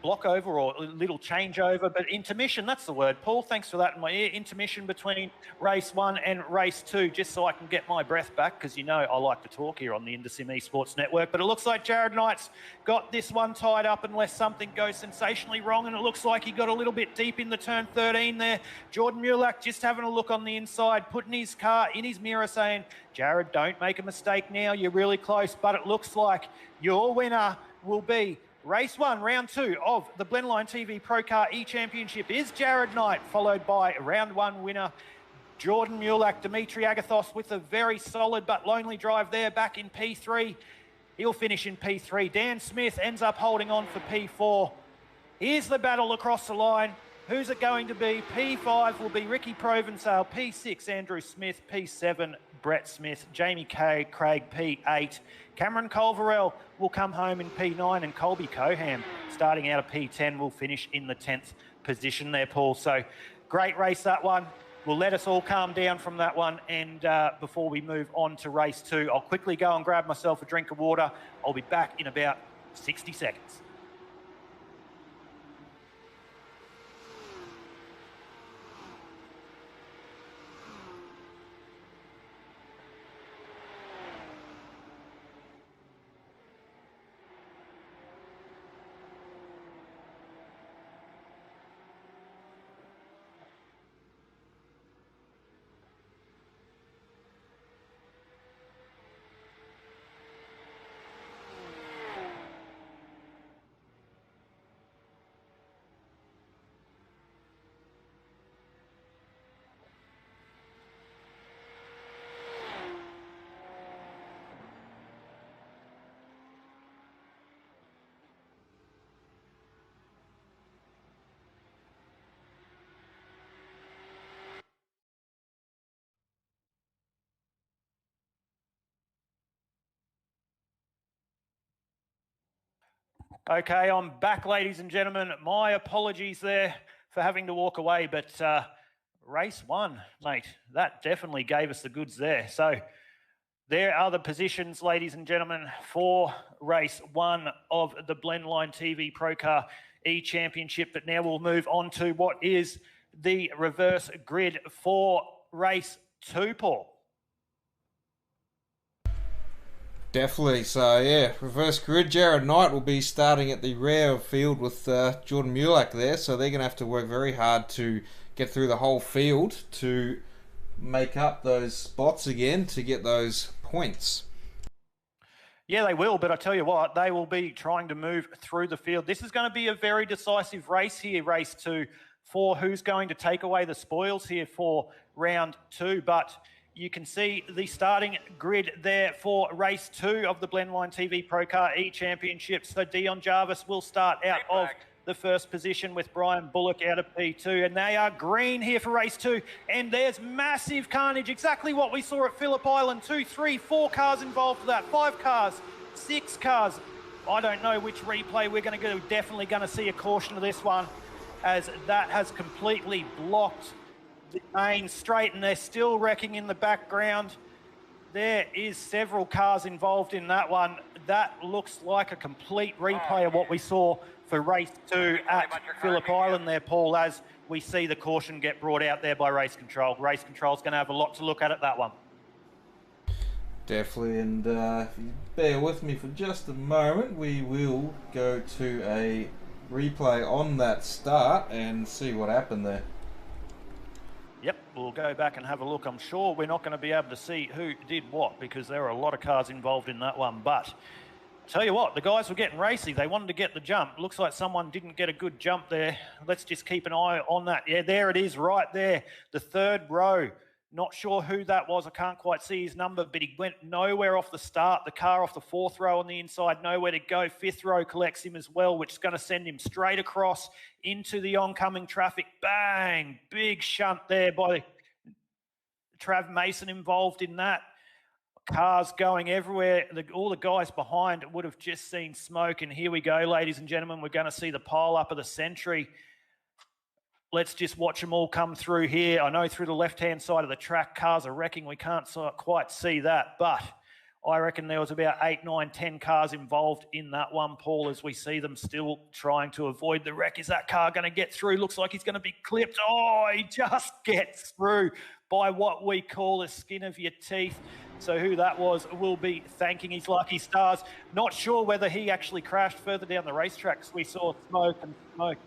block over or a little changeover, but intermission, that's the word, Paul. Thanks for that in my ear. Intermission between race 1 and race 2, just so I can get my breath back, because you know I like to talk here on the InterSim Esports Network. But it looks like Jared Knight's got this one tied up unless something goes sensationally wrong, and it looks like he got a little bit deep in the turn 13 there. Jordan Mulak just having a look on the inside, putting his car in his mirror saying, Jared, don't make a mistake now, you're really close. But it looks like your winner will be Race 1, Round 2 of the Blendline TV ProCar E-Championship is Jared Knight, followed by Round 1 winner Jordan Mulak. Dimitri Agathos with a very solid but lonely drive there back in P3. He'll finish in P3. Dan Smith ends up holding on for P4. Here's the battle across the line. Who's it going to be? P5 will be Ricky Provençal, P6 Andrew Smith, P7 Brett Smith, Jamie Craig P8. Cameron Culverell will come home in P9, and Colby Coham, starting out of P10, will finish in the 10th position there, Paul. So great race, that one. Will let us all calm down from that one. And before we move on to race 2, I'll quickly go and grab myself a drink of water. I'll be back in about 60 seconds. Okay, I'm back, ladies and gentlemen. My apologies there for having to walk away, but race 1, mate, that definitely gave us the goods there. So there are the positions, ladies and gentlemen, for race 1 of the Blendline TV ProCar E-Championship. But now we'll move on to what is the reverse grid for race 2, Paul. Definitely. So, yeah, reverse grid. Jared Knight will be starting at the rear of field with Jordan Mulak there. So they're going to have to work very hard to get through the whole field to make up those spots again to get those points. Yeah, they will, but I tell you what, they will be trying to move through the field. This is going to be a very decisive race here, race 2, for who's going to take away the spoils here for round 2. But you can see the starting grid there for race 2 of the Blendline TV ProCar E-Championship. So Dion Jarvis will start out of the first position with Brian Bullock out of P2. And they are green here for race 2. And there's massive carnage, exactly what we saw at Phillip Island. 2, 3, 4 cars involved for that. 5 cars, 6 cars. I don't know which replay we're going to go. Definitely going to see a caution of this one, as that has completely blocked the main straight, and they're still wrecking in the background. There is several cars involved in that one. That looks like a complete replay of what we saw for race 2 at Phillip Island there, Paul, as we see the caution get brought out there by race control. Race control's going to have a lot to look at that one. Definitely, and if you bear with me for just a moment, we will go to a replay on that start and see what happened there. Yep, we'll go back and have a look. I'm sure we're not going to be able to see who did what because there are a lot of cars involved in that one. But tell you what, the guys were getting racy. They wanted to get the jump. Looks like someone didn't get a good jump there. Let's just keep an eye on that. Yeah, there it is right there. The third row. Not sure who that was. I can't quite see his number, but he went nowhere off the start. The car off the fourth row on the inside, nowhere to go. Fifth row collects him as well, which is going to send him straight across into the oncoming traffic. Bang! Big shunt there by Trav Mason involved in that. Cars going everywhere. All the guys behind would have just seen smoke. And here we go, ladies and gentlemen. We're going to see the pile up of the century. Let's just watch them all come through here. I know through the left-hand side of the track, cars are wrecking. We can't quite see that, but I reckon there was about 8, 9, 10 cars involved in that one, Paul, as we see them still trying to avoid the wreck. Is that car going to get through? Looks like he's going to be clipped. Oh, he just gets through by what we call the skin of your teeth. So who that was will be thanking his lucky stars. Not sure whether he actually crashed further down the racetrack because we saw smoke and smoke.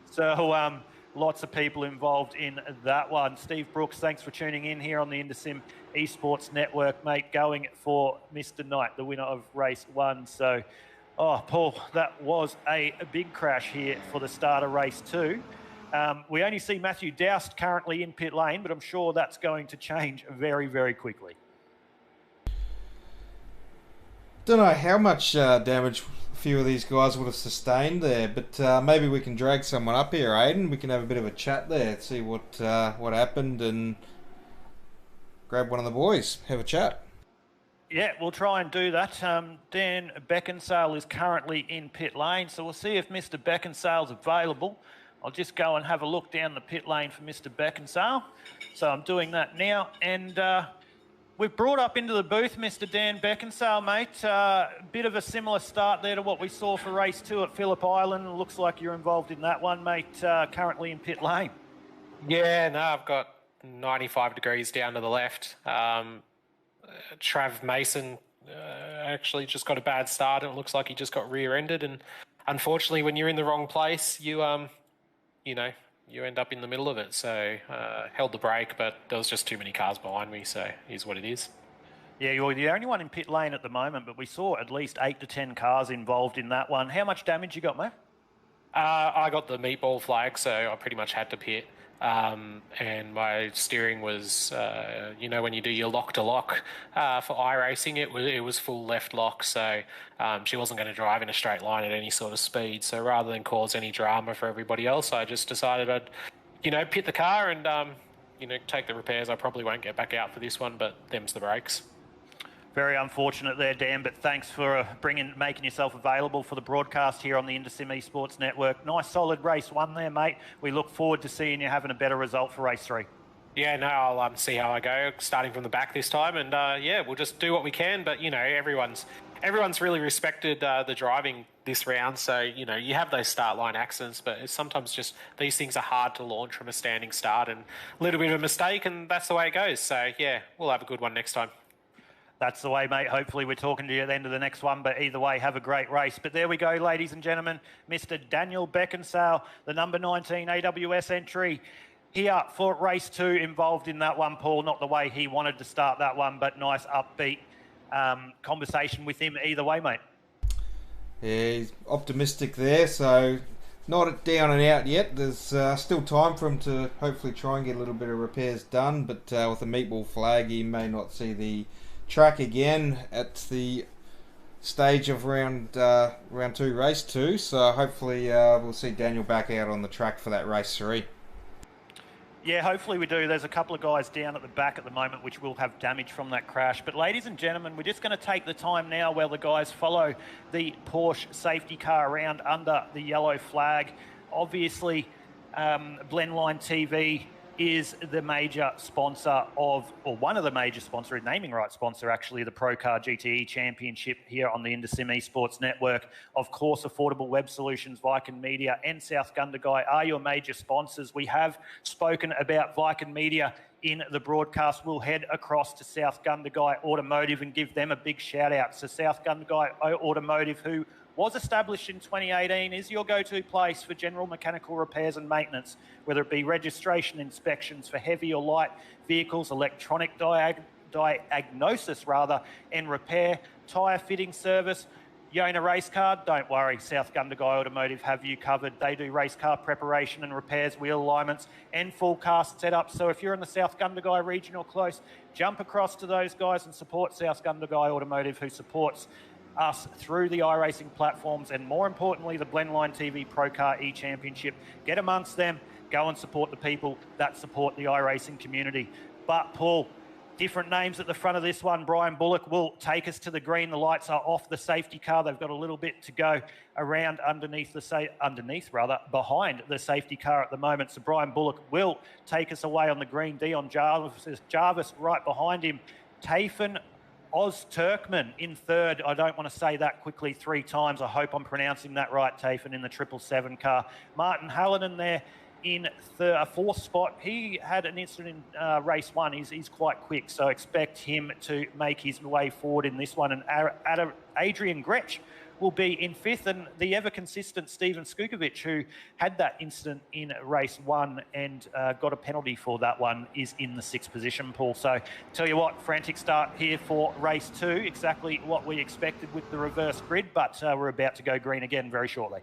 So, lots of people involved in that one. Steve Brooks, thanks for tuning in here on the InterSim Esports Network, mate, going for Mr. Knight, the winner of race 1. So, Paul, that was a big crash here for the start of race 2. We only see Matthew Doust currently in pit lane, but I'm sure that's going to change very, very quickly. Don't know how much damage a few of these guys would have sustained there, but maybe we can drag someone up here, Aiden. We can have a bit of a chat there, see what happened, and grab one of the boys, have a chat. Yeah, we'll try and do that. Dan Beckinsale is currently in pit lane, so we'll see if Mr. Beckinsale's available. I'll just go and have a look down the pit lane for Mr. Beckinsale. So I'm doing that now, and we've brought up into the booth Mr. Dan Beckinsale, mate. Bit of a similar start there to what we saw for race 2 at Phillip Island. Looks like you're involved in that one, mate, currently in pit lane. Yeah, no, I've got 95 degrees down to the left. Trav Mason actually just got a bad start, and it looks like he just got rear-ended. And unfortunately, when you're in the wrong place, you end up in the middle of it. So held the brake, but there was just too many cars behind me, so here's what it is. Yeah, you're the only one in pit lane at the moment, but we saw at least 8 to 10 cars involved in that one. How much damage you got, mate? I got the meatball flag, so I pretty much had to pit. And my steering was, when you do your lock-to-lock for iRacing, it was full left lock, so she wasn't going to drive in a straight line at any sort of speed. So rather than cause any drama for everybody else, I just decided I'd, pit the car and, take the repairs. I probably won't get back out for this one, but them's the brakes. Very unfortunate there, Dan, but thanks for making yourself available for the broadcast here on the InterSim Esports Network. Nice solid race 1 there, mate. We look forward to seeing you having a better result for race 3. Yeah, no, I'll see how I go, starting from the back this time, and we'll just do what we can. But everyone's really respected the driving this round, so you have those start line accidents, but it's sometimes just these things are hard to launch from a standing start, and a little bit of a mistake, and that's the way it goes. So yeah, we'll have a good one next time. That's the way, mate. Hopefully we're talking to you at the end of the next one, but either way, have a great race. But there we go, ladies and gentlemen. Mr. Daniel Beckinsale, the number 19 AWS entry here for race 2, involved in that one, Paul. Not the way he wanted to start that one, but nice upbeat conversation with him either way, mate. Yeah, he's optimistic there, so not down and out yet. There's still time for him to hopefully try and get a little bit of repairs done, but with the meatball flag, he may not see the track again at the stage of round 2, race 2. So hopefully we'll see Daniel back out on the track for that race 3. Yeah, hopefully we do. There's a couple of guys down at the back at the moment which will have damage from that crash. But ladies and gentlemen, we're just going to take the time now while the guys follow the Porsche safety car around under the yellow flag. Obviously, Blendline TV is the major sponsor of, or one of the major sponsors, naming rights sponsor actually, the PROCAR GTE Championship here on the Indosim Esports Network. Of course, Affordable Web Solutions, Viking Media and South Gundagai are your major sponsors. We have spoken about Viking Media in the broadcast. We'll head across to South Gundagai Automotive and give them a big shout out. So South Gundagai Automotive, who was established in 2018, is your go-to place for general mechanical repairs and maintenance, whether it be registration inspections for heavy or light vehicles, electronic diagnosis and repair, tyre fitting service. You own a race car? Don't worry, South Gundagai Automotive have you covered. They do race car preparation and repairs, wheel alignments and full cast setup. So if you're in the South Gundagai region or close, jump across to those guys and support South Gundagai Automotive, who supports us through the iRacing platforms and, more importantly, the Blendline TV ProCar E-Championship. Get amongst them, go and support the people that support the iRacing community. But, Paul, different names at the front of this one. Brian Bullock will take us to the green. The lights are off the safety car. They've got a little bit to go around behind the safety car at the moment. So Brian Bullock will take us away on the green. Dion Jarvis right behind him. Tafin Oz-Turkman in third. I don't want to say that quickly 3 times. I hope I'm pronouncing that right, Tafin, in the 777 car. Martin Hallinan there in fourth spot. He had an incident in race 1. He's quite quick, so expect him to make his way forward in this one. And Adrian Gretsch will be in 5th, and the ever-consistent Steven Skukovic, who had that incident in race 1 and got a penalty for that one, is in the 6th position, Paul. So, tell you what, frantic start here for race 2, exactly what we expected with the reverse grid, but we're about to go green again very shortly.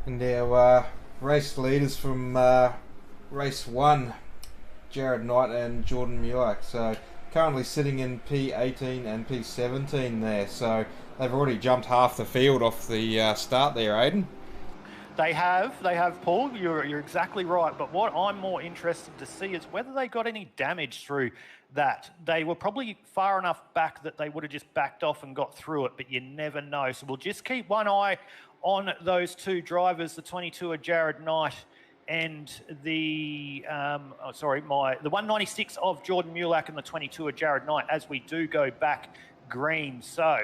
And our race leaders from race 1, Jared Knight and Jordan Mulak. So currently sitting in P18 and P17 there. So they've already jumped half the field off the start there, Aiden. They have, Paul. You're exactly right. But what I'm more interested to see is whether they got any damage through that. They were probably far enough back that they would have just backed off and got through it, but you never know. So we'll just keep one eye on those 2 drivers, the 22 of Jared Knight and the 196 of Jordan Mulak and the 22 of Jared Knight as we do go back green. So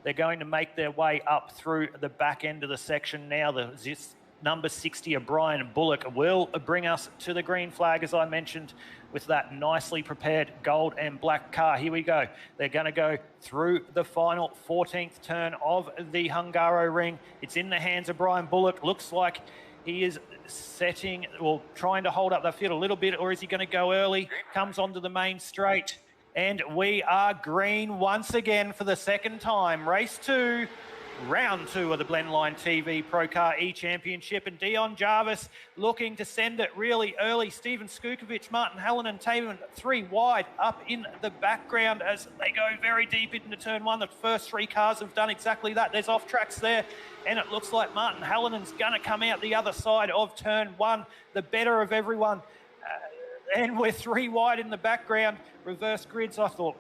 they're going to make their way up through the back end of the section now. The number 60 of Brian Bullock will bring us to the green flag, as I mentioned, with that nicely prepared gold and black car. Here we go. They're going to go through the final 14th turn of the Hungaroring. It's in the hands of Brian Bullock. Looks like he is setting, or trying to hold up the field a little bit, or is he going to go early? Comes onto the main straight, and we are green once again for the 2nd time. Race 2. Round 2 of the Blendline TV ProCar E-Championship, and Dion Jarvis looking to send it really early. Steven Skukovic, Martin Hallinan and Taman 3 wide up in the background as they go very deep into turn 1. The first 3 cars have done exactly that. There's off tracks there, and it looks like Martin Hallinan's going to come out the other side of turn 1, the better of everyone. And we're 3 wide in the background. Reverse grids. I thought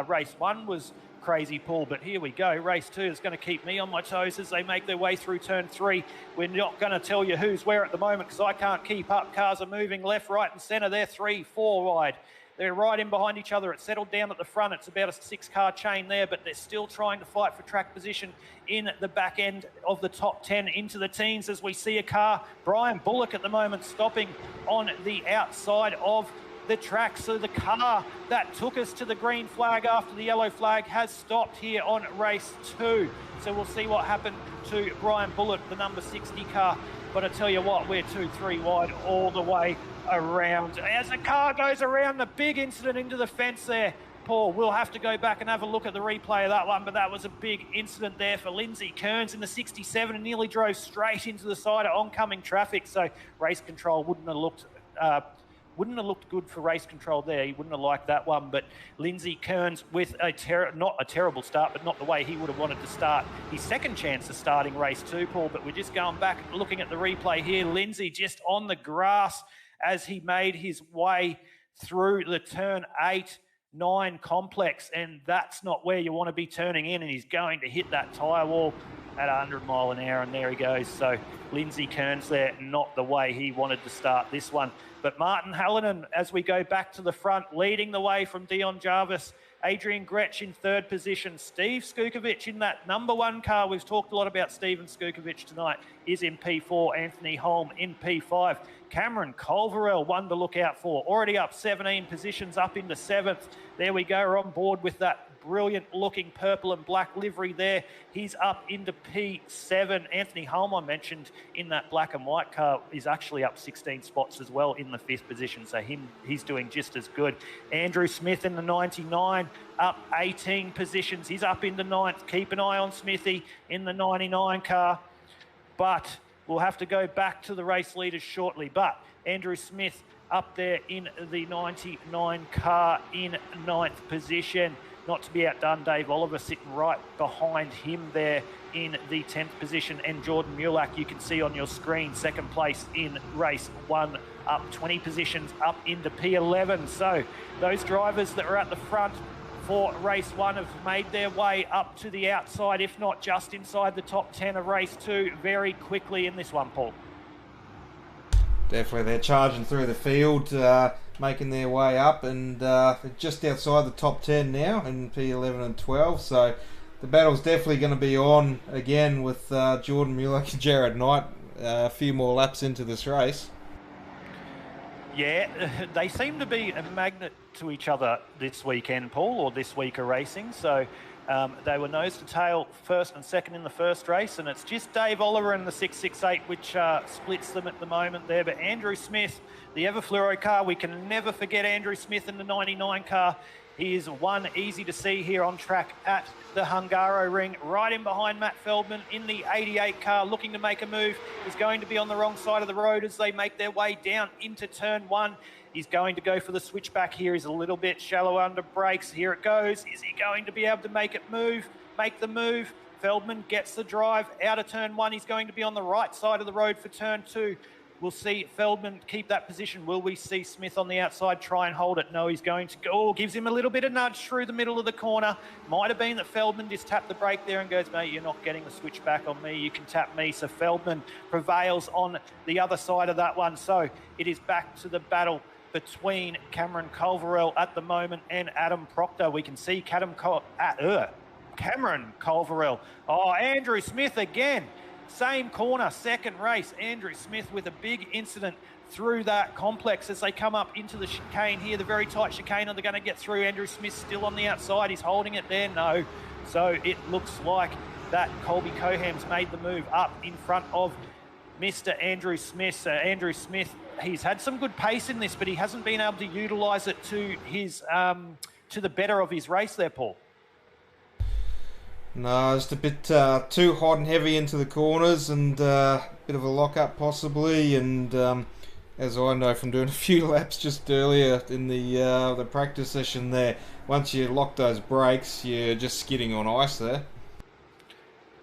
race 1 was crazy, Paul, but here we go. Race 2 is going to keep me on my toes as they make their way through turn 3. We're not going to tell you who's where at the moment because I can't keep up. Cars are moving left, right and centre. They're 3, 4 wide. They're right in behind each other. It's settled down at the front. It's about a 6-car chain there, but they're still trying to fight for track position in the back end of the top 10 into the teens as we see a car. Brian Bullock at the moment stopping on the outside of the track. So the car that took us to the green flag after the yellow flag has stopped here on race 2. So we'll see what happened to Brian Bullock, the number 60 car. But I tell you what, we're 2, 3 wide all the way around. As the car goes around the big incident into the fence there, Paul, we'll have to go back and have a look at the replay of that one, but that was a big incident there for Lindsay Kearns in the 67 and nearly drove straight into the side of oncoming traffic. So race control wouldn't have looked good for race control there. He wouldn't have liked that one. But Lindsay Kearns with not a terrible start, but not the way he would have wanted to start his 2nd chance of starting race 2, Paul. But we're just going back, looking at the replay here. Lindsay just on the grass as he made his way through the turn 8, 9 complex. And that's not where you want to be turning in. And he's going to hit that tyre wall at 100 mile an hour, and there he goes. So Lindsay Kearns there, not the way he wanted to start this one. But Martin Hallinan, as we go back to the front, leading the way from Dion Jarvis. Adrian Gretsch in third position. Steve Skukovic in that number 1 car. We've talked a lot about Steven Skukovic tonight. Is in P4. Anthony Holm in P5. Cameron Culverell, one to look out for. Already up 17 positions, up into 7th. There we go. We're on board with that brilliant looking purple and black livery there. He's up into P7. Anthony Holm, I mentioned, in that black and white car, is actually up 16 spots as well in the 5th position. So he's doing just as good. Andrew Smith in the 99, up 18 positions. He's up into 9th. Keep an eye on Smithy in the 99 car. But we'll have to go back to the race leaders shortly. But Andrew Smith up there in the 99 car in 9th position. Not to be outdone, Dave Oliver sitting right behind him there in the 10th position. And Jordan Mulak, you can see on your screen, 2nd place in race 1, up 20 positions, up into P11. So those drivers that are at the front for race 1 have made their way up to the outside, if not just inside the top 10 of race 2 very quickly in this one, Paul. Definitely, they're charging through the field, making their way up, and just outside the top 10 now in P11 and 12. So the battle's definitely going to be on again with Jordan Mulak and Jared Knight a few more laps into this race. Yeah, they seem to be a magnet to each other this weekend, Paul, or this week of racing. So they were nose to tail, 1st and 2nd in the first race, and it's just Dave Oliver in the 668 which splits them at the moment there. But Andrew Smith, the Everfluoro car, we can never forget Andrew Smith in the 99 car. He is one easy to see here on track at the Hungaroring, right in behind Matt Feldman in the 88 car, looking to make a move. He's going to be on the wrong side of the road as they make their way down into turn 1. He's going to go for the switchback here. He's a little bit shallow under brakes. Here it goes. Is he going to be able to make the move? Feldman gets the drive out of turn 1. He's going to be on the right side of the road for turn 2. We'll see Feldman keep that position. Will we see Smith on the outside try and hold it? No, he's going to go. Oh, gives him a little bit of nudge through the middle of the corner. Might have been that Feldman just tapped the brake there and goes, mate, you're not getting the switch back on me. You can tap me. So Feldman prevails on the other side of that one. So it is back to the battle between Cameron Culverell at the moment and Adam Proctor. We can see Cameron Culverell. Oh, Andrew Smith again. Same corner, 2nd race. Andrew Smith with a big incident through that complex as they come up into the chicane here, the very tight chicane. Are they going to get through? Andrew Smith still on the outside. He's holding it there. No. So it looks like that Colby Coham's made the move up in front of Mr. Andrew Smith. So Andrew Smith, he's had some good pace in this, but he hasn't been able to utilise it to his to the better of his race there, Paul. No, just a bit too hot and heavy into the corners, and a bit of a lock-up possibly. And as I know from doing a few laps just earlier in the practice session there, once you lock those brakes, you're just skidding on ice there.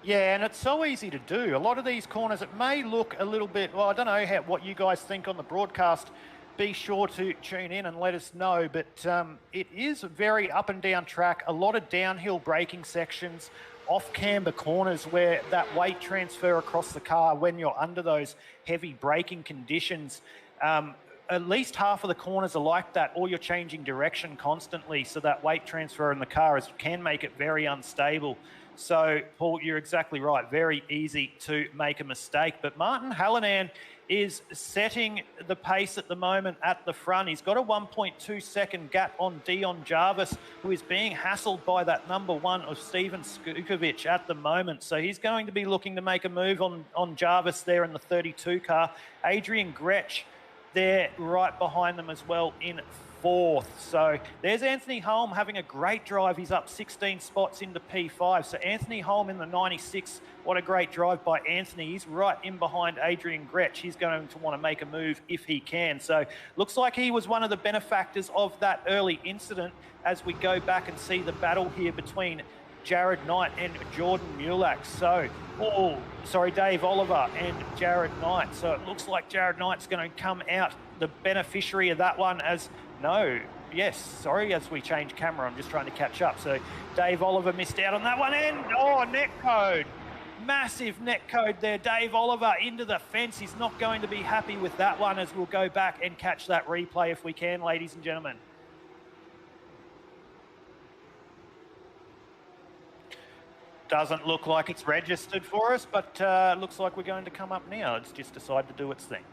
Yeah, and it's so easy to do. A lot of these corners, it may look a little bit, well, I don't know what you guys think on the broadcast. Be sure to tune in and let us know. But it is a very up and down track, a lot of downhill braking sections, off-camber corners where that weight transfer across the car when you're under those heavy braking conditions. At least half of the corners are like that, or you're changing direction constantly, so that weight transfer in the car can make it very unstable. So, Paul, you're exactly right. Very easy to make a mistake. But Martin Hallinan is setting the pace at the moment at the front. He's got a 1.2 second gap on Dion Jarvis, who is being hassled by that number 1 of Steven Skukovic at the moment. So he's going to be looking to make a move on Jarvis there in the 32 car. Adrian Gretsch there right behind them as well in 4th. So there's Anthony Holm having a great drive. He's up 16 spots into P5. So Anthony Holm in the 96. What a great drive by Anthony. He's right in behind Adrian Gretsch. He's going to want to make a move if he can. So looks like he was one of the benefactors of that early incident as we go back and see the battle here between Jared Knight and Jordan Mulak. So, Dave Oliver and Jared Knight. So it looks like Jared Knight's going to come out the beneficiary of that one as we change camera, I'm just trying to catch up. So Dave Oliver missed out on that one, and net code. Massive net code there. Dave Oliver into the fence. He's not going to be happy with that one, as we'll go back and catch that replay if we can, ladies and gentlemen. Doesn't look like it's registered for us, but looks like we're going to come up now. It's just decided to do its thing.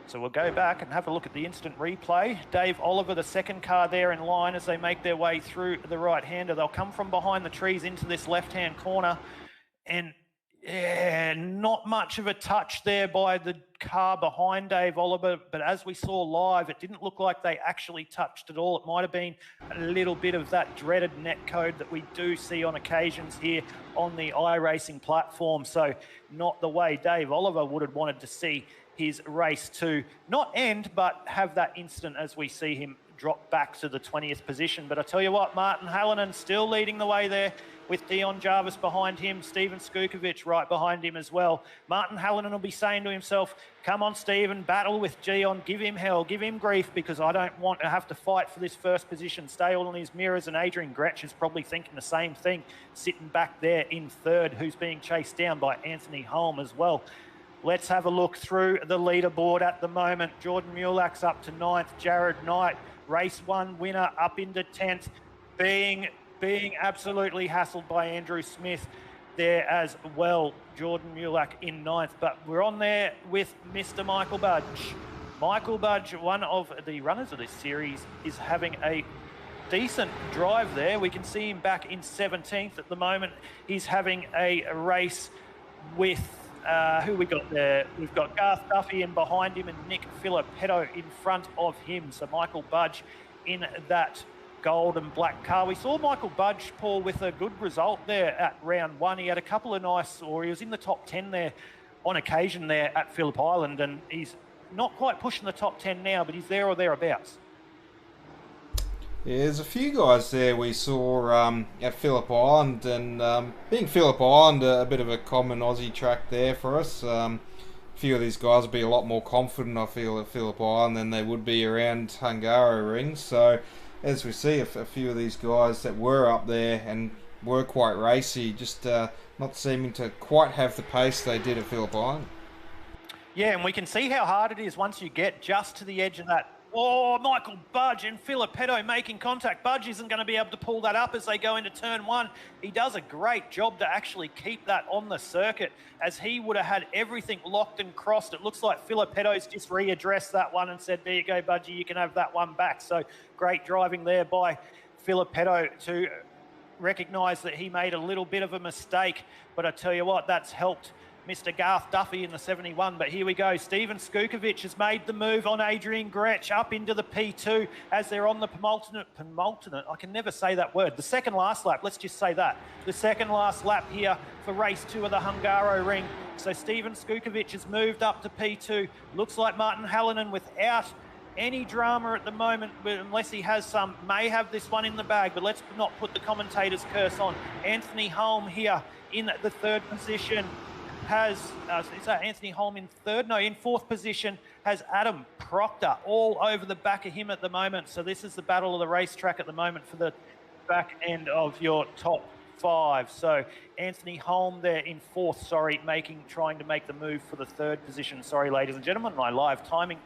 So we'll go back and have a look at the instant replay. Dave Oliver, the second car there in line as they make their way through the right-hander. They'll come from behind the trees into this left-hand corner. And yeah, not much of a touch there by the car behind Dave Oliver. But as we saw live, it didn't look like they actually touched at all. It might have been a little bit of that dreaded net code that we do see on occasions here on the iRacing platform. So not the way Dave Oliver would have wanted to see his race to not end, but have that instant as we see him drop back to the 20th position. But I tell you what, Martin Hallinan still leading the way there with Dion Jarvis behind him, Steven Skukovic right behind him as well. Martin Hallinan will be saying to himself, come on, Steven, battle with Dion, give him hell, give him grief, because I don't want to have to fight for this first position. Stay all on his mirrors, and Adrian Gretsch is probably thinking the same thing, sitting back there in third, who's being chased down by Anthony Holm as well. Let's have a look through the leaderboard at the moment. Jordan Mulak's up to 9th. Jared Knight, race 1 winner, up into 10th, being absolutely hassled by Andrew Smith there as well. Jordan Mulak in 9th. But we're on there with Mr. Michael Budge. Michael Budge, one of the runners of this series, is having a decent drive there. We can see him back in 17th at the moment. He's having a race with who we got there? We've got Garth Duffy in behind him and Nick Filippetto in front of him. So Michael Budge in that gold and black car. We saw Michael Budge, Paul, with a good result there at round 1. He had a couple of nice, or he was in the top 10 there on occasion there at Phillip Island, and he's not quite pushing the top 10 now, but he's there or thereabouts. Yeah, there's a few guys there we saw at Phillip Island, and being Phillip Island, a bit of a common Aussie track there for us. A few of these guys will be a lot more confident, I feel, at Phillip Island than they would be around Hungaroring. So, as we see, a few of these guys that were up there and were quite racy, just not seeming to quite have the pace they did at Phillip Island. Yeah, and we can see how hard it is once you get just to the edge of that. Oh, Michael Budge and Filippetto making contact. Budge isn't going to be able to pull that up as they go into turn 1. He does a great job to actually keep that on the circuit, as he would have had everything locked and crossed. It looks like Filippetto's just readdressed that one and said, there you go, Budgie, you can have that one back. So great driving there by Filippetto to recognise that he made a little bit of a mistake. But I tell you what, that's helped Mr. Garth Duffy in the 71. But here we go. Steven Skukovic has made the move on Adrian Gretsch up into the P2 as they're on the penultimate, I can never say that word. The second last lap, let's just say that. The second last lap here for race 2 of the Hungaroring. So Steven Skukovic has moved up to P2. Looks like Martin Hallinan, without any drama at the moment, unless he has some, may have this one in the bag, but let's not put the commentator's curse on. Anthony Holm here in the 3rd position. Has, is that Anthony Holm in 3rd? No, in 4th position has Adam Proctor all over the back of him at the moment. So this is the battle of the racetrack at the moment for the back end of your top 5. So Anthony Holm there in 4th, trying to make the move for the 3rd position. Sorry, ladies and gentlemen, my live timing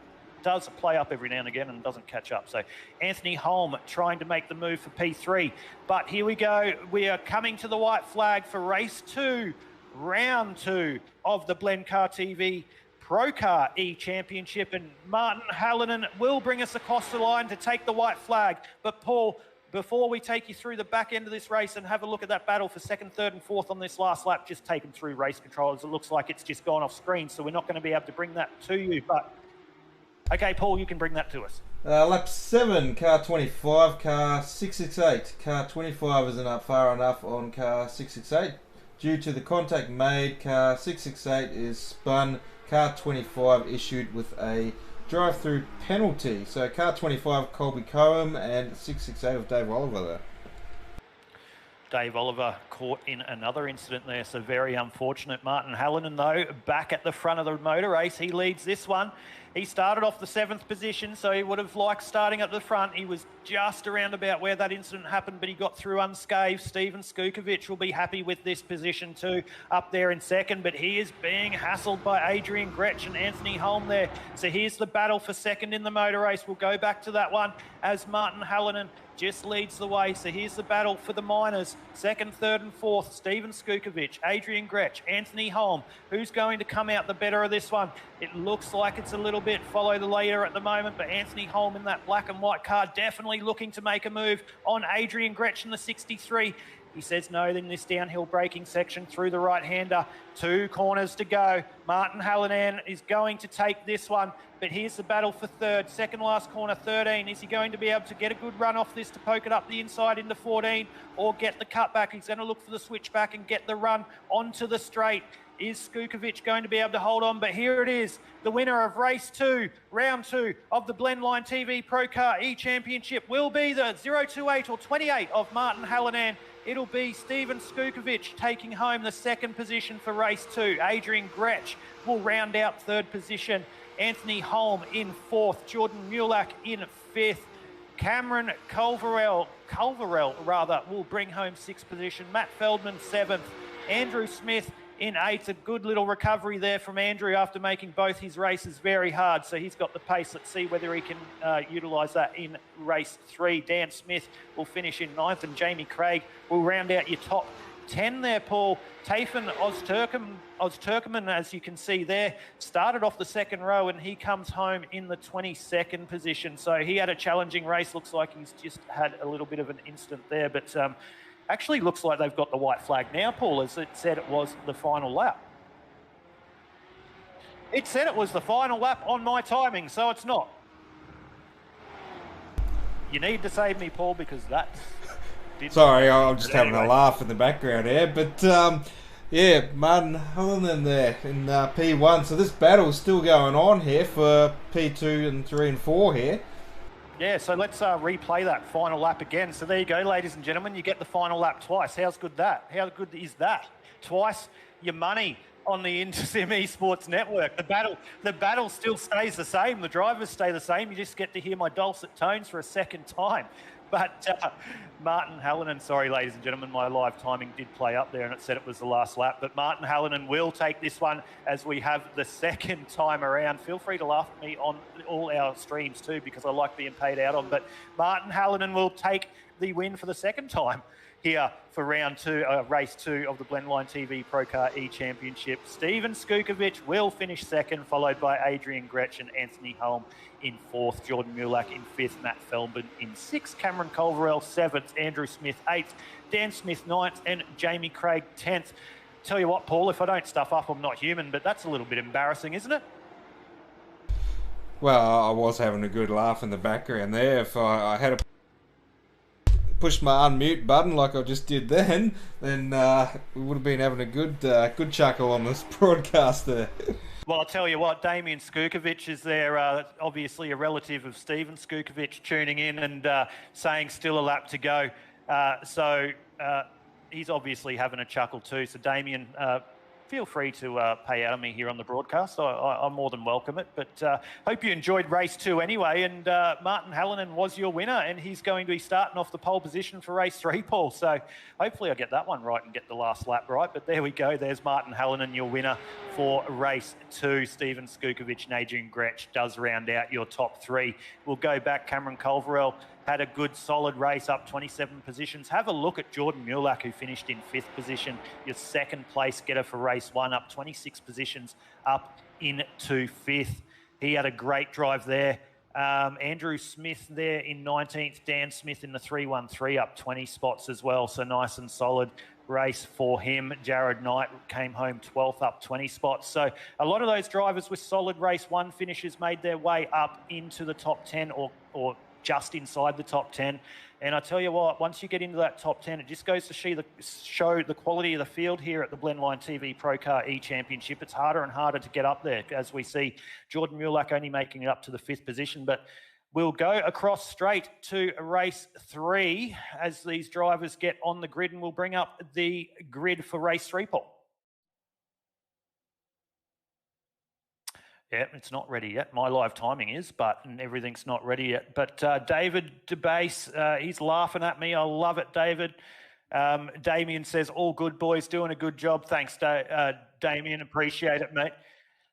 does play up every now and again and doesn't catch up. So Anthony Holm trying to make the move for P3. But here we go. We are coming to the white flag for race 2. Round 2 of the Blendcar TV ProCar E-Championship, and Martin Hallinan will bring us across the line to take the white flag. But Paul, before we take you through the back end of this race and have a look at that battle for 2nd, 3rd and 4th on this last lap, just take them through race controllers. It looks like it's just gone off screen, so we're not going to be able to bring that to you. But okay, Paul, you can bring that to us. Lap 7, car 25, car 668. Car 25 isn't up far enough on car 668. Due to the contact made, car 668 is spun. Car 25 issued with a drive-through penalty. So car 25, Colby Cohen, and 668 of Dave Oliver there. Dave Oliver caught in another incident there, so very unfortunate. Martin Hallinan, though, back at the front of the motor race. He leads this one. He started off the 7th position, so he would have liked starting at the front. He was just around about where that incident happened, but he got through unscathed. Steven Skukovic will be happy with this position too, up there in second, but he is being hassled by Adrian Gretsch and Anthony Holm there. So here's the battle for second in the motor race. We'll go back to that one as Martin Hallinan just leads the way. So here's the battle for the minors. Second, third and fourth, Steven Skukovic, Adrian Gretsch, Anthony Holm. Who's going to come out the better of this one? It looks like it's a little bit follow the leader at the moment, but Anthony Holm in that black and white car definitely looking to make a move on Adrian Gretsch in the 63. He says no in this downhill braking section through the right-hander. 2 corners to go. Martin Hallinan is going to take this one, but here's the battle for third. Second last corner, 13. Is he going to be able to get a good run off this to poke it up the inside into 14 or get the cutback? He's going to look for the switchback and get the run onto the straight. Is Skukovic going to be able to hold on? But here it is, the winner of race 2, round 2 of the Blendline TV ProCar E-Championship will be the 028 or 28 of Martin Hallinan. It'll be Steven Skukovic taking home the 2nd position for race 2. Adrian Gretsch will round out 3rd position. Anthony Holm in 4th. Jordan Mulak in 5th. Cameron Culverell will bring home 6th position. Matt Feldman 7th. Andrew Smith in 8th. A good little recovery there from Andrew after making both his races very hard. So he's got the pace. Let's see whether he can utilise that in race 3. Dan Smith will finish in 9th and Jamie Craig will round out your top 10 there, Paul. Tayfun Ozturkman, as you can see there, started off the 2nd row and he comes home in the 22nd position. So he had a challenging race. Looks like he's just had a little bit of an incident there, but actually looks like they've got the white flag now, Paul, as it said it was the final lap. It said it was the final lap on my timing, so it's not. You need to save me, Paul, because that... Sorry, I'm just having a laugh in the background here, but yeah, Martin Hallinan there in P1. So this battle's still going on here for P2 and 3 and 4 here. Yeah, so let's replay that final lap again. So there you go, ladies and gentlemen. You get the final lap twice. How's good that? How good is that? Twice your money on the InterSim Esports Network. The battle still stays the same. The drivers stay the same. You just get to hear my dulcet tones for a second time. But Martin Hallinan, sorry, ladies and gentlemen, my live timing did play up there and it said it was the last lap. But Martin Hallinan will take this one as we have the 2nd time around. Feel free to laugh at me on all our streams too, because I like being paid out on. But Martin Hallinan will take the win for the 2nd time here for round 2, race 2 of the Blendline TV ProCar E-Championship. Steven Skukovic will finish 2nd, followed by Adrian Gretsch and Anthony Holm in 4th, Jordan Mulak in 5th, Matt Feldman in 6th, Cameron Culverell 7th, Andrew Smith 8th, Dan Smith 9th, and Jamie Craig 10th. Tell you what, Paul, if I don't stuff up, I'm not human, but that's a little bit embarrassing, isn't it? Well, I was having a good laugh in the background there. If I had a push my unmute button like I just did then we would have been having a good chuckle on this broadcast there. Well, I'll tell you what, Damien Skukovic is there, obviously a relative of Steven Skukovic, tuning in and saying still a lap to go. So he's obviously having a chuckle too. So Damien, feel free to pay out of me here on the broadcast. I more than welcome it. But hope you enjoyed race 2 anyway. And Martin Hallinan was your winner, and he's going to be starting off the pole position for race 3, Paul. So hopefully I get that one right and get the last lap right. But there we go. There's Martin Hallinan, your winner for race 2. Steven Skukovic and Adrian Gretsch does round out your top 3. We'll go back. Cameron Culverell had a good solid race, up 27 positions. Have a look at Jordan Mulak, who finished in 5th position, your 2nd place getter for race 1, up 26 positions up into 5th. He had a great drive there. Andrew Smith there in 19th, Dan Smith in the 313, up 20 spots as well, so nice and solid race for him. Jared Knight came home 12th, up 20 spots. So a lot of those drivers with solid race 1 finishes made their way up into the top 10 or just inside the top 10. And I tell you what, once you get into that top 10, it just goes to show the quality of the field here at the Blendline TV ProCar E-Championship. It's harder and harder to get up there, as we see Jordan Mulak only making it up to the 5th position. But We'll go across straight to race 3 as these drivers get on the grid, and we'll bring up the grid for race 3, Paul. Yeah, it's not ready yet. My live timing is, but everything's not ready yet. But David DeBase, he's laughing at me. I love it, David. Damien says, all good, boys, doing a good job. Thanks, Damien. Appreciate it, mate.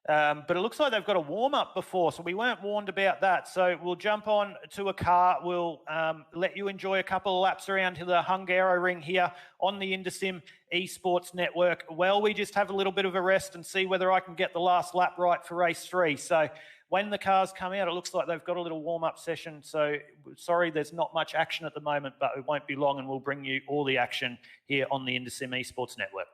But it looks like they've got a warm-up before, so we weren't warned about that. So we'll jump on to a car. We'll let you enjoy a couple of laps around to the Hungaroring here on the Indesim Esports Network. Well, we just have a little bit of a rest and see whether I can get the last lap right for race 3. So when the cars come out, it looks like they've got a little warm-up session. So sorry, there's not much action at the moment, but it won't be long, and we'll bring you all the action here on the Indesim Esports Network.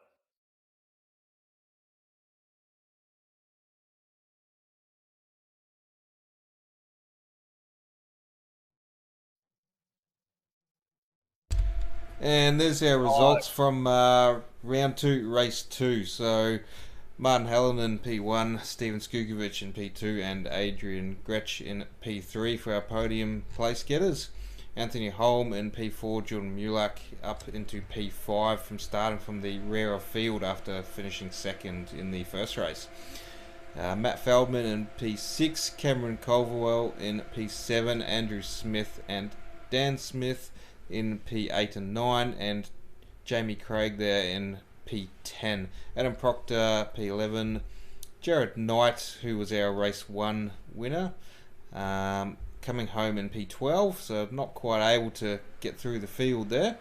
And there's our results from round 2, race 2. So Martin Helen in P1, Steven Skukovic in P2, and Adrian Gretsch in P3 for our podium place getters. Anthony Holm in P4, Jordan Mulak up into P5 from starting from the rear of field after finishing second in the first race. Matt Feldman in P6, Cameron Culverwell in P7, Andrew Smith and Dan Smith in P8 and 9, and Jamie Craig there in P10. Adam Proctor, P11. Jared Knight, who was our race 1 winner, coming home in P12, so not quite able to get through the field there.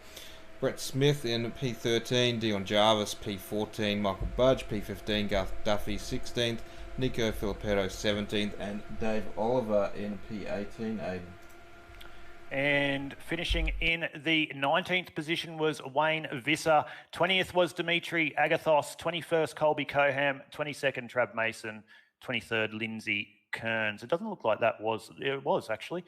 Brett Smith in P13, Dion Jarvis P14, Michael Budge P15, Garth Duffy 16th, Nico Filippetto 17th, and Dave Oliver in P18. Aiden. And finishing in the 19th position was Wayne Visser. 20th was Dimitri Agathos. 21st, Colby Coham. 22nd, Trav Mason. 23rd, Lindsay Kearns. It doesn't look like that was, it was actually.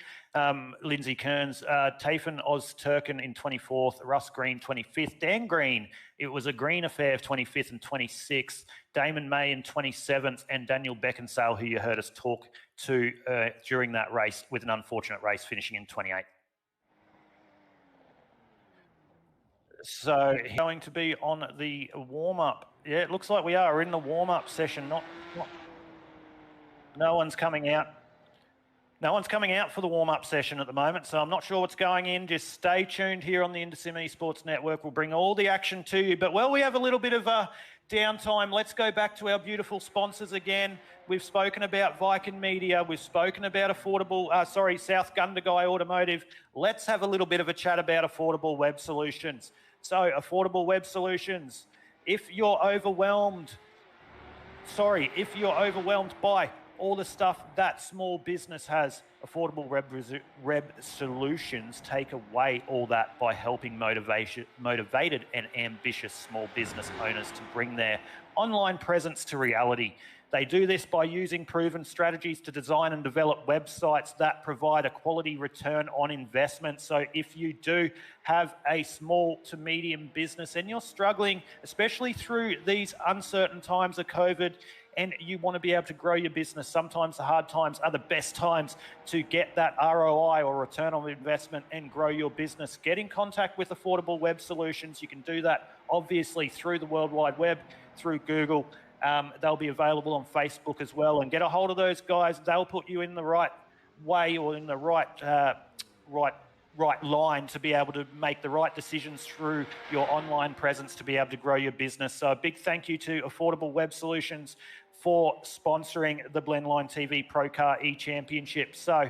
Lindsay Kearns, Tafin Ozturkin in 24th, Russ Green 25th, Dan Green, it was a green affair of 25th and 26th, Damon May in 27th, and Daniel Beckinsale, who you heard us talk to during that race, with an unfortunate race finishing in 28th. So going to be on the warm-up. Yeah, it looks like we are in the warm-up session. No one's coming out. No one's coming out for the warm-up session at the moment, so I'm not sure what's going in. Just stay tuned here on the Indesim Esports Network. We'll bring all the action to you. But while we have a little bit of a downtime, let's go back to our beautiful sponsors again. We've spoken about Viking Media. We've spoken about South Gundagai Automotive. Let's have a little bit of a chat about Affordable Web Solutions. So, Affordable Web Solutions, if you're overwhelmed by all the stuff that small business has, Affordable Web Solutions take away all that by helping motivated and ambitious small business owners to bring their online presence to reality. They do this by using proven strategies to design and develop websites that provide a quality return on investment. So if you do have a small to medium business and you're struggling, especially through these uncertain times of COVID, and you want to be able to grow your business, sometimes the hard times are the best times to get that ROI or return on investment and grow your business. Get in contact with Affordable Web Solutions. You can do that obviously through the World Wide Web, through Google. They'll be available on Facebook as well, and get a hold of those guys. They'll put you in the right way or in the right line to be able to make the right decisions through your online presence to be able to grow your business. So a big thank you to Affordable Web Solutions for sponsoring the Blendline TV ProCar eChampionship. So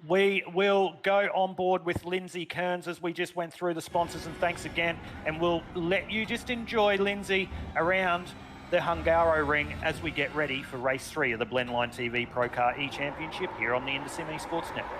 we will go on board with Lindsay Kearns as we just went through the sponsors, and thanks again. And we'll let you just enjoy Lindsay around the Hungaroring as we get ready for race 3 of the Blendline TV ProCar eChampionship here on the Indesim Esports Network.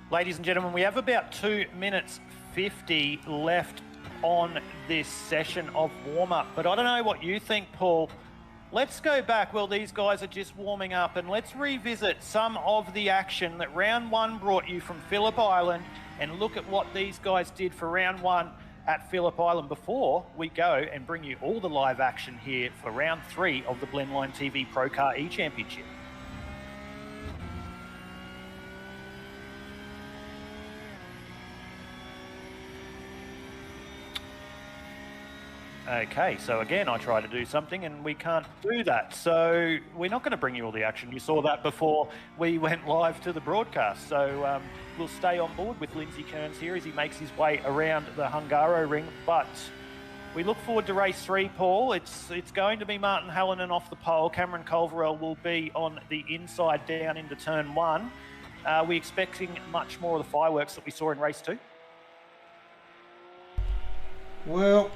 Ladies and gentlemen, we have about 2 minutes 50 left on this session of warm-up. But I don't know what you think, Paul. Let's go back while these guys are just warming up and let's revisit some of the action that round one brought you from Phillip Island and look at what these guys did for round one at Phillip Island before we go and bring you all the live action here for round 3 of the Blendline TV ProCar E-Championship. Okay, so again, I try to do something and we can't do that. So we're not going to bring you all the action. You saw that before we went live to the broadcast. So we'll stay on board with Lindsay Kearns here as he makes his way around the Hungaroring. But we look forward to race 3, Paul. It's going to be Martin Hallinan off the pole. Cameron Culverell will be on the inside down into turn 1. Are we expecting much more of the fireworks that we saw in race 2? Well,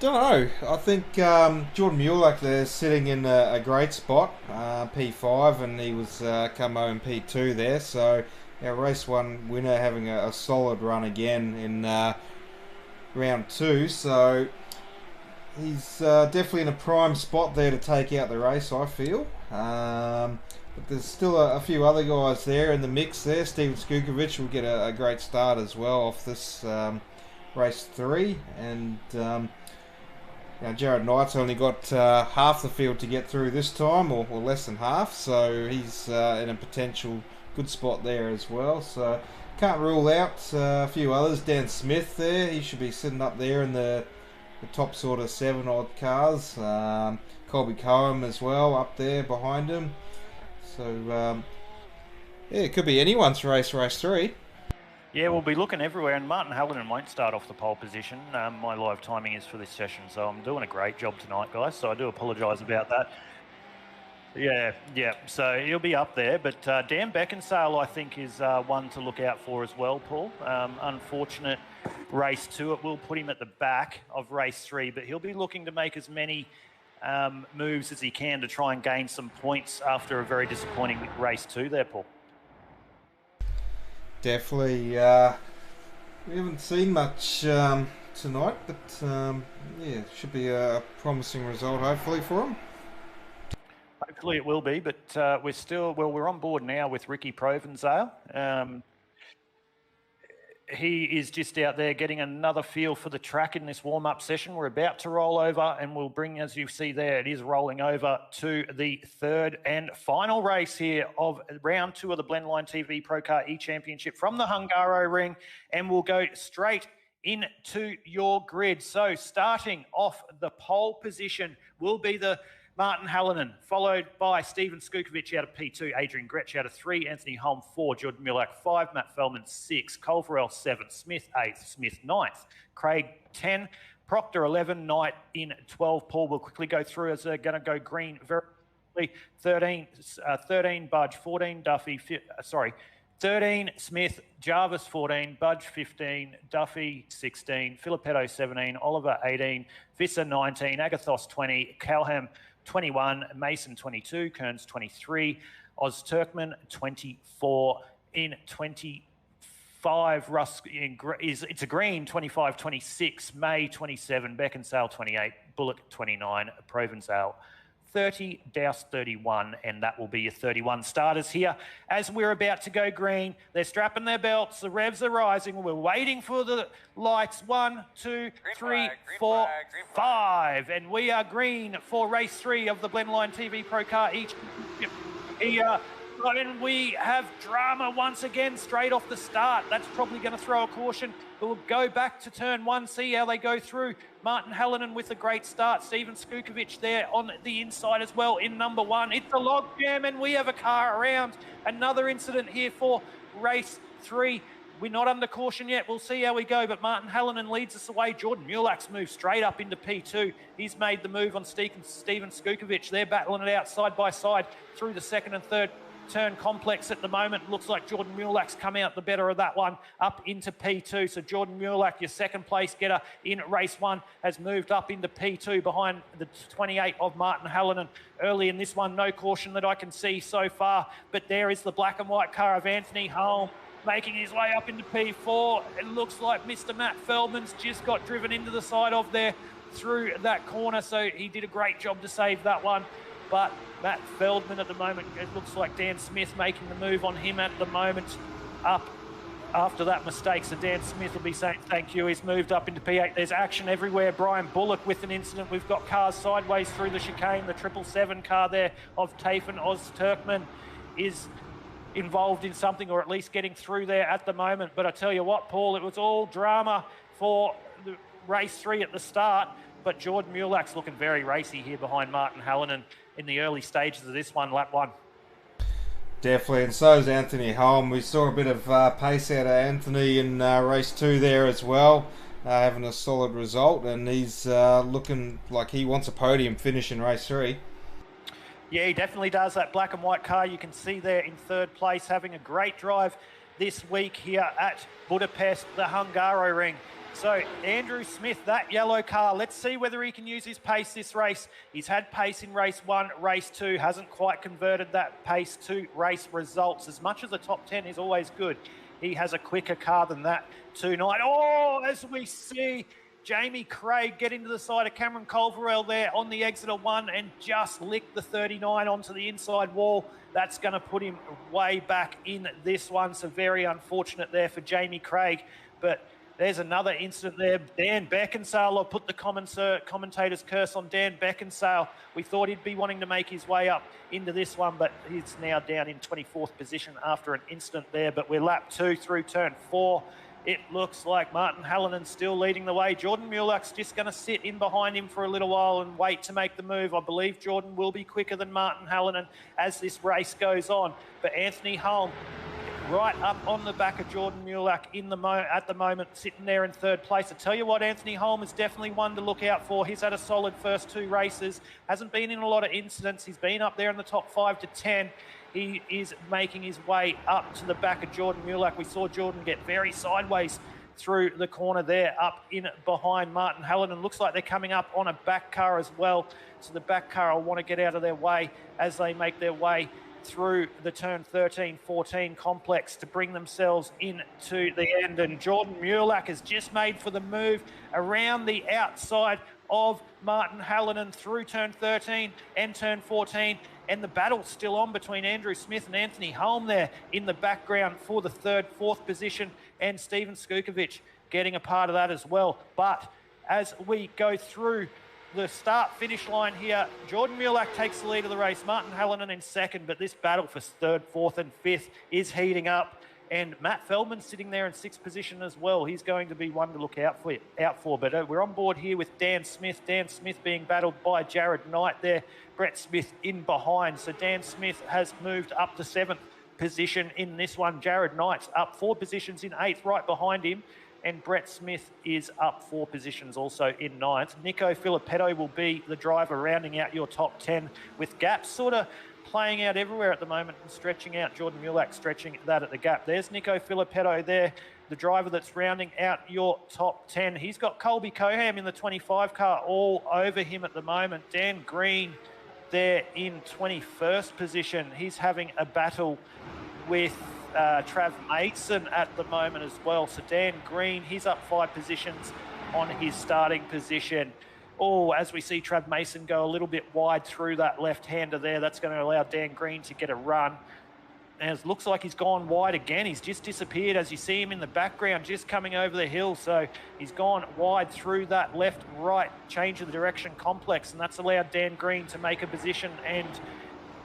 don't know. I think Jordan Mulak there sitting in a great spot, P5, and he was come home P2 there. So our race 1 winner having a solid run again in round 2. So he's definitely in a prime spot there to take out the race, I feel. But there's still a few other guys there in the mix there. Steven Skukovic will get a great start as well off this race 3. And now, Jared Knight's only got half the field to get through this time, or less than half, so he's in a potential good spot there as well. So can't rule out a few others. Dan Smith there, he should be sitting up there in the top sort of 7 odd cars. Colby Cohen as well up there behind him. So yeah, it could be anyone's race 3. Yeah, we'll be looking everywhere, and Martin Hallinan won't start off the pole position. My live timing is for this session, so I'm doing a great job tonight, guys, so I do apologise about that. Yeah, so he'll be up there, but Dan Beckinsale, I think, is one to look out for as well, Paul. Unfortunate race 2, it will put him at the back of race 3, but he'll be looking to make as many moves as he can to try and gain some points after a very disappointing race 2 there, Paul. Definitely. We haven't seen much tonight, but yeah, should be a promising result hopefully for him. Hopefully it will be, but we're on board now with Ricky Provenzale. He is just out there getting another feel for the track in this warm-up session. We're about to roll over and we'll bring, as you see there, it is rolling over to the 3rd and final race here of round 2 of the Blendline TV ProCar E-Championship from the Hungaroring, and we'll go straight into your grid. So starting off the pole position will be the Martin Hallinan, followed by Steven Skukovic out of P2, Adrian Gretsch out of 3, Anthony Holm 4, Jordan Mulak 5, Matt Fellman 6, Culverell 7, Smith 8, Smith 9th, Craig 10, Proctor 11, Knight in 12. Paul will quickly go through as they're going to go green very quickly. 13 Budge, 14 Duffy, 13 Smith, Jarvis 14, Budge 15, Duffy 16, Filippetto 17, Oliver 18, Visser 19, Agathos 20, Calham 21, Mason 22, Kearns 23, Oz Turkman 24, in 25, Russ it's a green 25, 26, May 27, Beckinsale 28, Bullock 29, Provenzale 30, Douse 31, and that will be your 31 starters here. As we're about to go green, they're strapping their belts, the revs are rising, we're waiting for the lights. 1, 2, 3, 4, 5, and we are green for race 3 of the Blendline TV ProCar E-Championship here. And we have drama once again straight off the start. That's probably going to throw a caution. But we'll go back to turn 1, see how they go through. Martin Hallinan with a great start. Steven Skukovic there on the inside as well in number 1. It's a log jam and we have a car around. Another incident here for race 3. We're not under caution yet. We'll see how we go. But Martin Hallinan leads us away. Jordan Mulak's moved straight up into P2. He's made the move on Steven Skukovic. They're battling it out side by side through the 2nd and 3rd turn complex at the moment. Looks like Jordan Mulak's come out the better of that one up into P2. So Jordan Mulak, your second place getter in race 1, has moved up into P2 behind the 28 of Martin Hallinan. Early in this one, no caution that I can see so far, but there is the black and white car of Anthony Holm making his way up into P4. It looks like Mr. Matt Feldman's just got driven into the side of there through that corner, so he did a great job to save that one. But Matt Feldman at the moment, it looks like Dan Smith making the move on him at the moment up after that mistake. So Dan Smith will be saying thank you. He's moved up into P8. There's action everywhere. Brian Bullock with an incident. We've got cars sideways through the chicane. The 777 car there of Tafen Oz-Turkman is involved in something, or at least getting through there at the moment. But I tell you what, Paul, it was all drama for the race 3 at the start, but Jordan Mulak's looking very racy here behind Martin Hallinan in the early stages of this one, lap 1. Definitely, and so is Anthony Holm. We saw a bit of pace out of Anthony in race 2 there as well, having a solid result, and he's looking like he wants a podium finish in race 3. Yeah, he definitely does. That black and white car you can see there in 3rd place, having a great drive this week here at Budapest, the Hungaroring. So Andrew Smith, that yellow car, let's see whether he can use his pace this race. He's had pace in race 1, race 2, hasn't quite converted that pace to race results. As much as the top 10 is always good, he has a quicker car than that tonight. Oh, as we see Jamie Craig get into the side of Cameron Culverell there on the exit of 1 and just lick the 39 onto the inside wall. That's going to put him way back in this one. So very unfortunate there for Jamie Craig. But there's another incident there. Dan Beckinsale, I'll put the commentator's curse on Dan Beckinsale. We thought he'd be wanting to make his way up into this one, but he's now down in 24th position after an incident there. But we're lap 2 through turn 4. It looks like Martin Hallinan's still leading the way. Jordan Mulak's just going to sit in behind him for a little while and wait to make the move. I believe Jordan will be quicker than Martin Hallinan as this race goes on. But Anthony Holm right up on the back of Jordan Mulak at the moment, sitting there in 3rd place. I tell you what, Anthony Holm is definitely one to look out for. He's had a solid first 2 races, hasn't been in a lot of incidents. He's been up there in the top 5 to 10. He is making his way up to the back of Jordan Mulak. We saw Jordan get very sideways through the corner there, up in behind Martin Hallinan. Looks like they're coming up on a back car as well. So the back car will want to get out of their way as they make their way through the turn 13-14 complex to bring themselves into the end. And Jordan Mulak has just made for the move around the outside of Martin Hallinan through turn 13 and turn 14. And the battle's still on between Andrew Smith and Anthony Holm there in the background for the 3rd, 4th position, and Steven Skukovic getting a part of that as well. But as we go through the start-finish line here, Jordan Mulak takes the lead of the race, Martin Hallinan in 2nd, but this battle for 3rd, 4th and 5th is heating up. And Matt Feldman's sitting there in 6th position as well. He's going to be one to look out for. But we're on board here with Dan Smith. Dan Smith being battled by Jared Knight there. Brett Smith in behind. So Dan Smith has moved up to 7th position in this one. Jared Knight's up 4 positions in 8th, right behind him. And Brett Smith is up 4 positions also in 9th. Nico Filippetto will be the driver rounding out your top 10, with gaps sort of playing out everywhere at the moment and stretching out. Jordan Mulak stretching that at the gap. There's Nico Filippetto there, the driver that's rounding out your top 10. He's got Colby Coham in the 25 car all over him at the moment. Dan Green there in 21st position. He's having a battle with Trav Mason at the moment as well. So Dan Green, he's up 5 positions on his starting position. Oh, as we see Trav Mason go a little bit wide through that left-hander there, that's going to allow Dan Green to get a run. And it looks like he's gone wide again. He's just disappeared as you see him in the background, just coming over the hill. So he's gone wide through that left-right change of the direction complex, and that's allowed Dan Green to make a position, and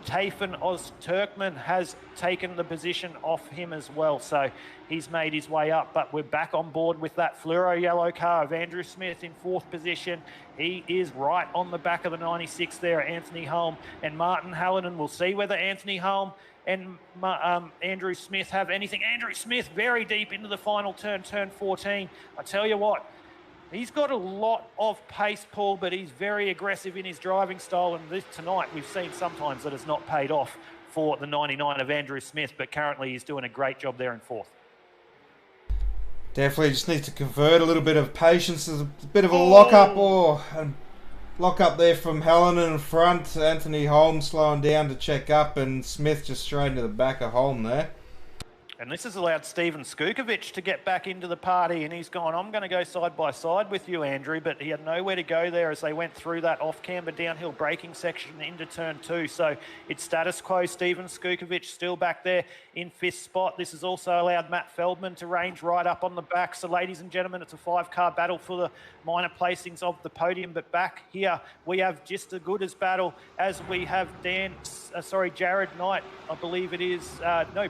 Tafen Oz-Turkman has taken the position off him as well. So he's made his way up, but we're back on board with that fluoro yellow car of Andrew Smith in 4th position. He is right on the back of the 96 there, Anthony Holm and Martin Hallinan. We'll see whether Anthony Holm and Andrew Smith have anything. Andrew Smith very deep into the final turn, turn 14. I tell you what, he's got a lot of pace, Paul, but he's very aggressive in his driving style. And tonight we've seen sometimes that it's not paid off for the 99 of Andrew Smith, but currently he's doing a great job there in fourth. Definitely just needs to convert a little bit of patience. There's a bit of a lock-up lock-up there from Helen in front. Anthony Holm slowing down to check up, and Smith just straight into the back of Holm there. And this has allowed Steven Skukovic to get back into the party, and he's gone, I'm going to go side by side with you, Andrew, but he had nowhere to go there as they went through that off-camber downhill braking section into turn 2. So it's status quo. Steven Skukovic still back there in 5th spot. This has also allowed Matt Feldman to range right up on the back. So ladies and gentlemen, it's a 5-car battle for the minor placings of the podium, but back here we have just as good as battle as we have Jared Knight, I believe it is,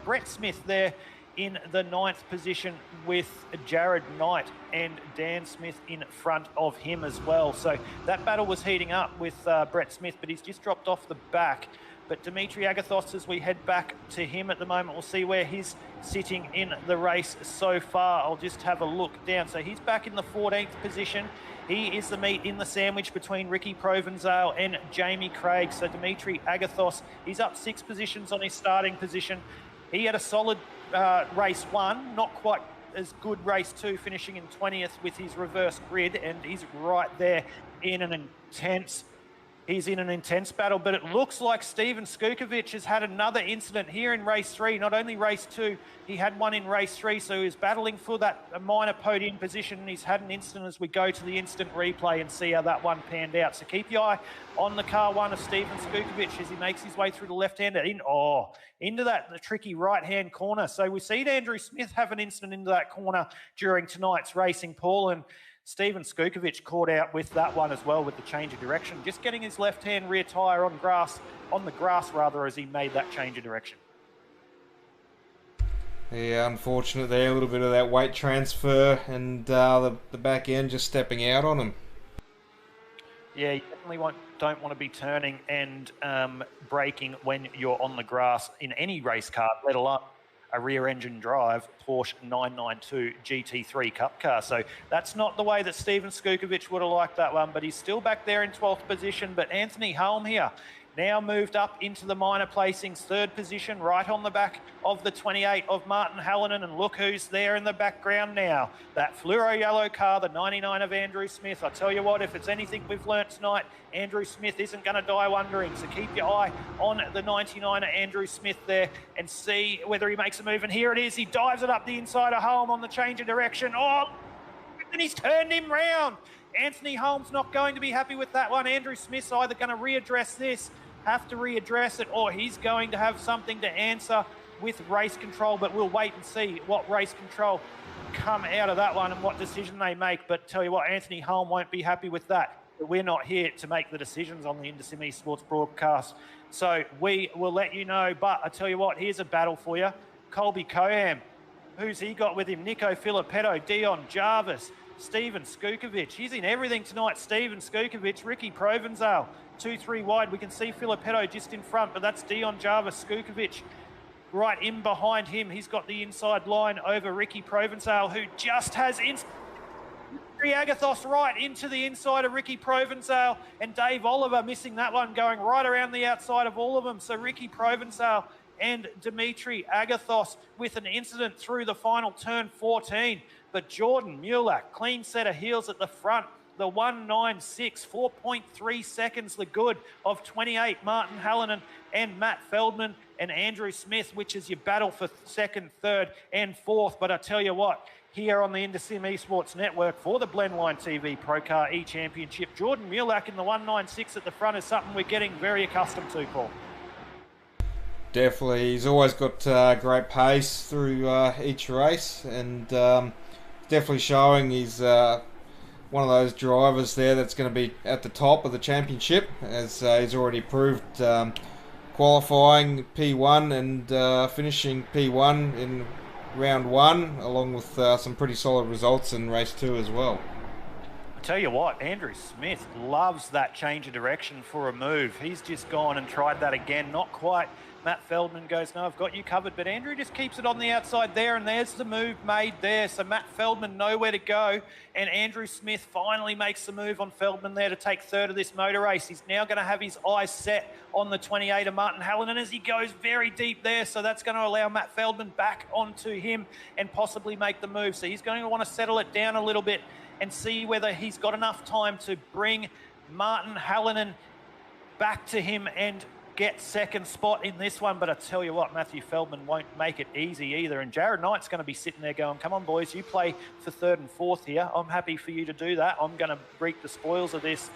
Brett Smith there in the 9th position with Jared Knight and Dan Smith in front of him as well. So that battle was heating up with Brett Smith, but he's just dropped off the back. But Dimitri Agathos, as we head back to him at the moment, we'll see where he's sitting in the race so far. I'll just have a look down. So he's back in the 14th position. He is the meat in the sandwich between Ricky Provenzale and Jamie Craig. So Dimitri Agathos, he's up 6 positions on his starting position. He had a solid race 1, not quite as good race 2, finishing in 20th with his reverse grid, and he's right there in an intense battle. But it looks like Steven Skukovic has had another incident here in race 3. Not only race 2, he had one in race 3, so he's battling for that minor podium position, and he's had an incident as we go to the instant replay and see how that one panned out. So keep your eye on the car 1 of Steven Skukovic as he makes his way through the left-hander into the tricky right-hand corner. So we see Andrew Smith have an incident into that corner during tonight's racing, Paul, and Steven Skukovic caught out with that one as well with the change of direction, just getting his left-hand rear tyre on the grass as he made that change of direction. Yeah, unfortunate there, a little bit of that weight transfer, and the back end just stepping out on him. Yeah, you definitely don't want to be turning and braking when you're on the grass in any race car, let alone a rear-engine drive Porsche 992 GT3 Cup car. So that's not the way that Steven Skukovic would have liked that one, but he's still back there in 12th position. But Anthony Helm here now moved up into the minor placings, 3rd position, right on the back of the 28 of Martin Hallinan. And look who's there in the background now. That fluoro yellow car, the 99 of Andrew Smith. I tell you what, if it's anything we've learnt tonight, Andrew Smith isn't going to die wondering. So keep your eye on the 99 of Andrew Smith there and see whether he makes a move. And here it is. He dives it up the inside of Holm on the change of direction. Oh, and he's turned him round. Anthony Holm's not going to be happy with that one. Andrew Smith's either going to readdress this, have to readdress it, or he's going to have something to answer with race control. But we'll wait and see what race control come out of that one and what decision they make. But tell you what, Anthony Holm won't be happy with that. But we're not here to make the decisions on the Indosim Esports broadcast. So we will let you know. But I tell you what, here's a battle for you. Colby Coham, who's he got with him? Nico Filippetto, Dion Jarvis, Steven Skukovic. He's in everything tonight. Steven Skukovic, Ricky Provenzale, 2-3 wide. We can see Filippetto just in front, but that's Dion Jarvis. Skukovic right in behind him. He's got the inside line over Ricky Provenzale, who just has Agathos right into the inside of Ricky Provenzale, and Dave Oliver missing that one, going right around the outside of all of them. So Ricky Provenzale and Dimitri Agathos with an incident through the final turn 14. But Jordan Mulak, clean set of heels at the front. The 196, 4.3 seconds, the good of 28, Martin Hallinan and Matt Feldman and Andrew Smith, which is your battle for 2nd, 3rd and 4th. But I tell you what, here on the Indosim Esports Network for the Blendline TV ProCar E-Championship, Jordan Mulak in the 196 at the front is something we're getting very accustomed to, Paul. Definitely, he's always got great pace through each race, and definitely showing he's one of those drivers there that's going to be at the top of the championship, as he's already proved qualifying P1 and finishing P1 in round 1, along with some pretty solid results in race 2 as well. I tell you what, Andrew Smith loves that change of direction for a move. He's just gone and tried that again, not quite Matt Feldman goes, no, I've got you covered. But Andrew just keeps it on the outside there, and there's the move made there. So Matt Feldman nowhere to go, and Andrew Smith finally makes the move on Feldman there to take third of this motor race. He's now going to have his eyes set on the 28 of Martin Hallinan as he goes very deep there. So that's going to allow Matt Feldman back onto him and possibly make the move. So he's going to want to settle it down a little bit and see whether he's got enough time to bring Martin Hallinan back to him and get second spot in this one. But I tell you what, Matthew Feldman won't make it easy either. And Jared Knight's going to be sitting there going, come on, boys, you play for third and fourth here. I'm happy for you to do that. I'm going to reap the spoils of this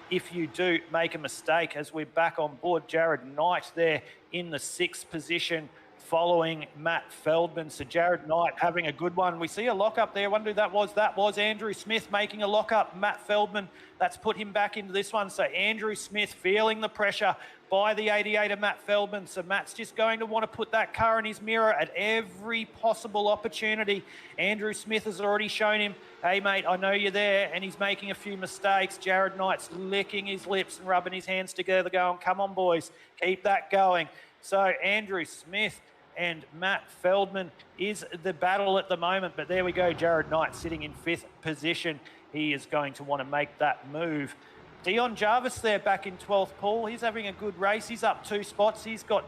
if you do make a mistake. As we're back on board, Jared Knight there in the 6th position following Matt Feldman. So Jared Knight having a good one. We see a lock-up there. I wonder who that was. That was Andrew Smith making a lock-up. Matt Feldman, that's put him back into this one. So Andrew Smith feeling the pressure by the 88 of Matt Feldman. So Matt's just going to want to put that car in his mirror at every possible opportunity. Andrew Smith has already shown him, hey, mate, I know you're there, and he's making a few mistakes. Jared Knight's licking his lips and rubbing his hands together going, come on, boys, keep that going. So Andrew Smith and Matt Feldman is the battle at the moment. But there we go, Jared Knight sitting in 5th position. He is going to want to make that move. Dion Jarvis there back in 12th, Paul. He's having a good race. He's up 2 spots. He's got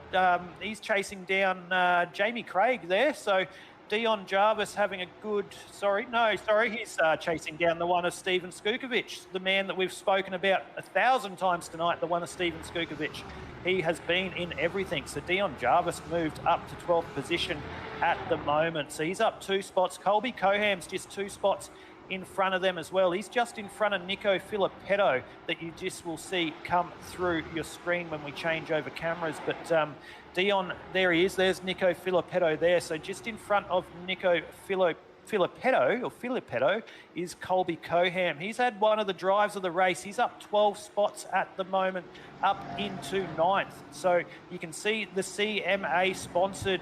he's chasing down Jamie Craig there. So Dion Jarvis having a good, he's chasing down the one of Steven Skukovic, the man that we've spoken about 1,000 times tonight, the one of Steven Skukovic. He has been in everything. So Dion Jarvis moved up to 12th position at the moment. So he's up 2 spots. Colby Coham's just 2 spots in front of them as well. He's just in front of Nico Filippetto that you just will see come through your screen when we change over cameras. But Dion, there he is. There's Nico Filippetto there. So just in front of Nico Filippetto is Colby Coham. He's had one of the drives of the race. He's up 12 spots at the moment, up into 9th. So you can see the CMA sponsored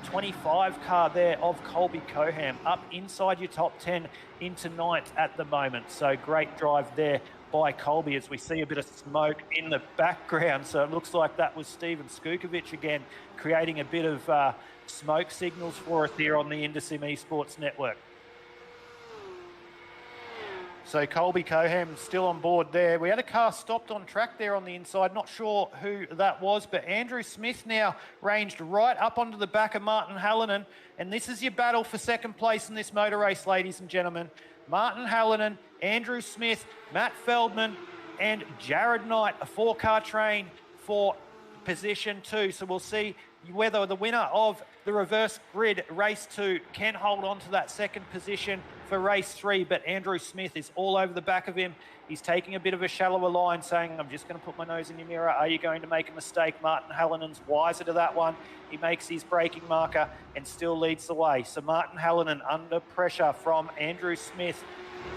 25 car there of Colby Coham up inside your top 10 into 9th at the moment. So great drive there by Colby as we see a bit of smoke in the background. So it looks like that was Steven Skukovic again, creating a bit of smoke signals for us here on the Indesim Esports Network. So Colby Coham still on board there. We had a car stopped on track there on the inside. Not sure who that was, but Andrew Smith now ranged right up onto the back of Martin Hallinan. And this is your battle for second place in this motor race, ladies and gentlemen. Martin Hallinan, Andrew Smith, Matt Feldman, and Jared Knight, a 4-car train for position 2. So we'll see whether the winner of the reverse grid race 2 can hold on to that second position for race 3. But Andrew Smith is all over the back of him. He's taking a bit of a shallower line, saying, I'm just going to put my nose in your mirror. Are you going to make a mistake? Martin Hallinan's wiser to that one. He makes his braking marker and still leads the way. So Martin Hallinan under pressure from Andrew Smith.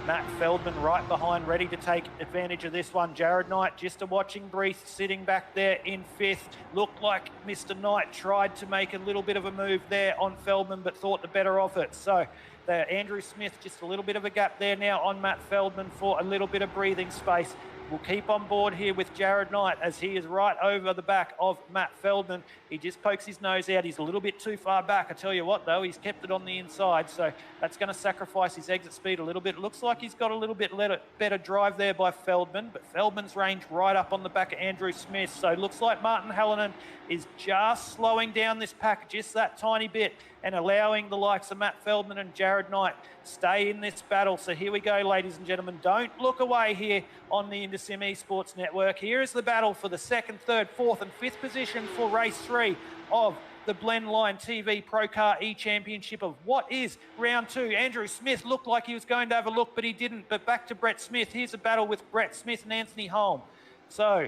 Matt Feldman right behind, ready to take advantage of this one. Jared Knight, just a watching brief, sitting back there in 5th. Looked like Mr. Knight tried to make a little bit of a move there on Feldman, but thought the better of it. So Andrew Smith, just a little bit of a gap there now on Matt Feldman for a little bit of breathing space. We'll keep on board here with Jared Knight as he is right over the back of Matt Feldman. He just pokes his nose out. He's a little bit too far back. I tell you what, though, he's kept it on the inside, so that's going to sacrifice his exit speed a little bit. It looks like he's got a little bit better drive there by Feldman, but Feldman's range right up on the back of Andrew Smith. So it looks like Martin Hallinan is just slowing down this pack just that tiny bit and allowing the likes of Matt Feldman and Jared Knight stay in this battle. So here we go, ladies and gentlemen. Don't look away here on the Indesim Esports Network. Here is the battle for the 2nd, 3rd, 4th and 5th position for race 3 of the Blendline TV ProCar E-Championship of what is round 2. Andrew Smith looked like he was going to have a look, but he didn't. But back to Brett Smith. Here's a battle with Brett Smith and Anthony Holm. So,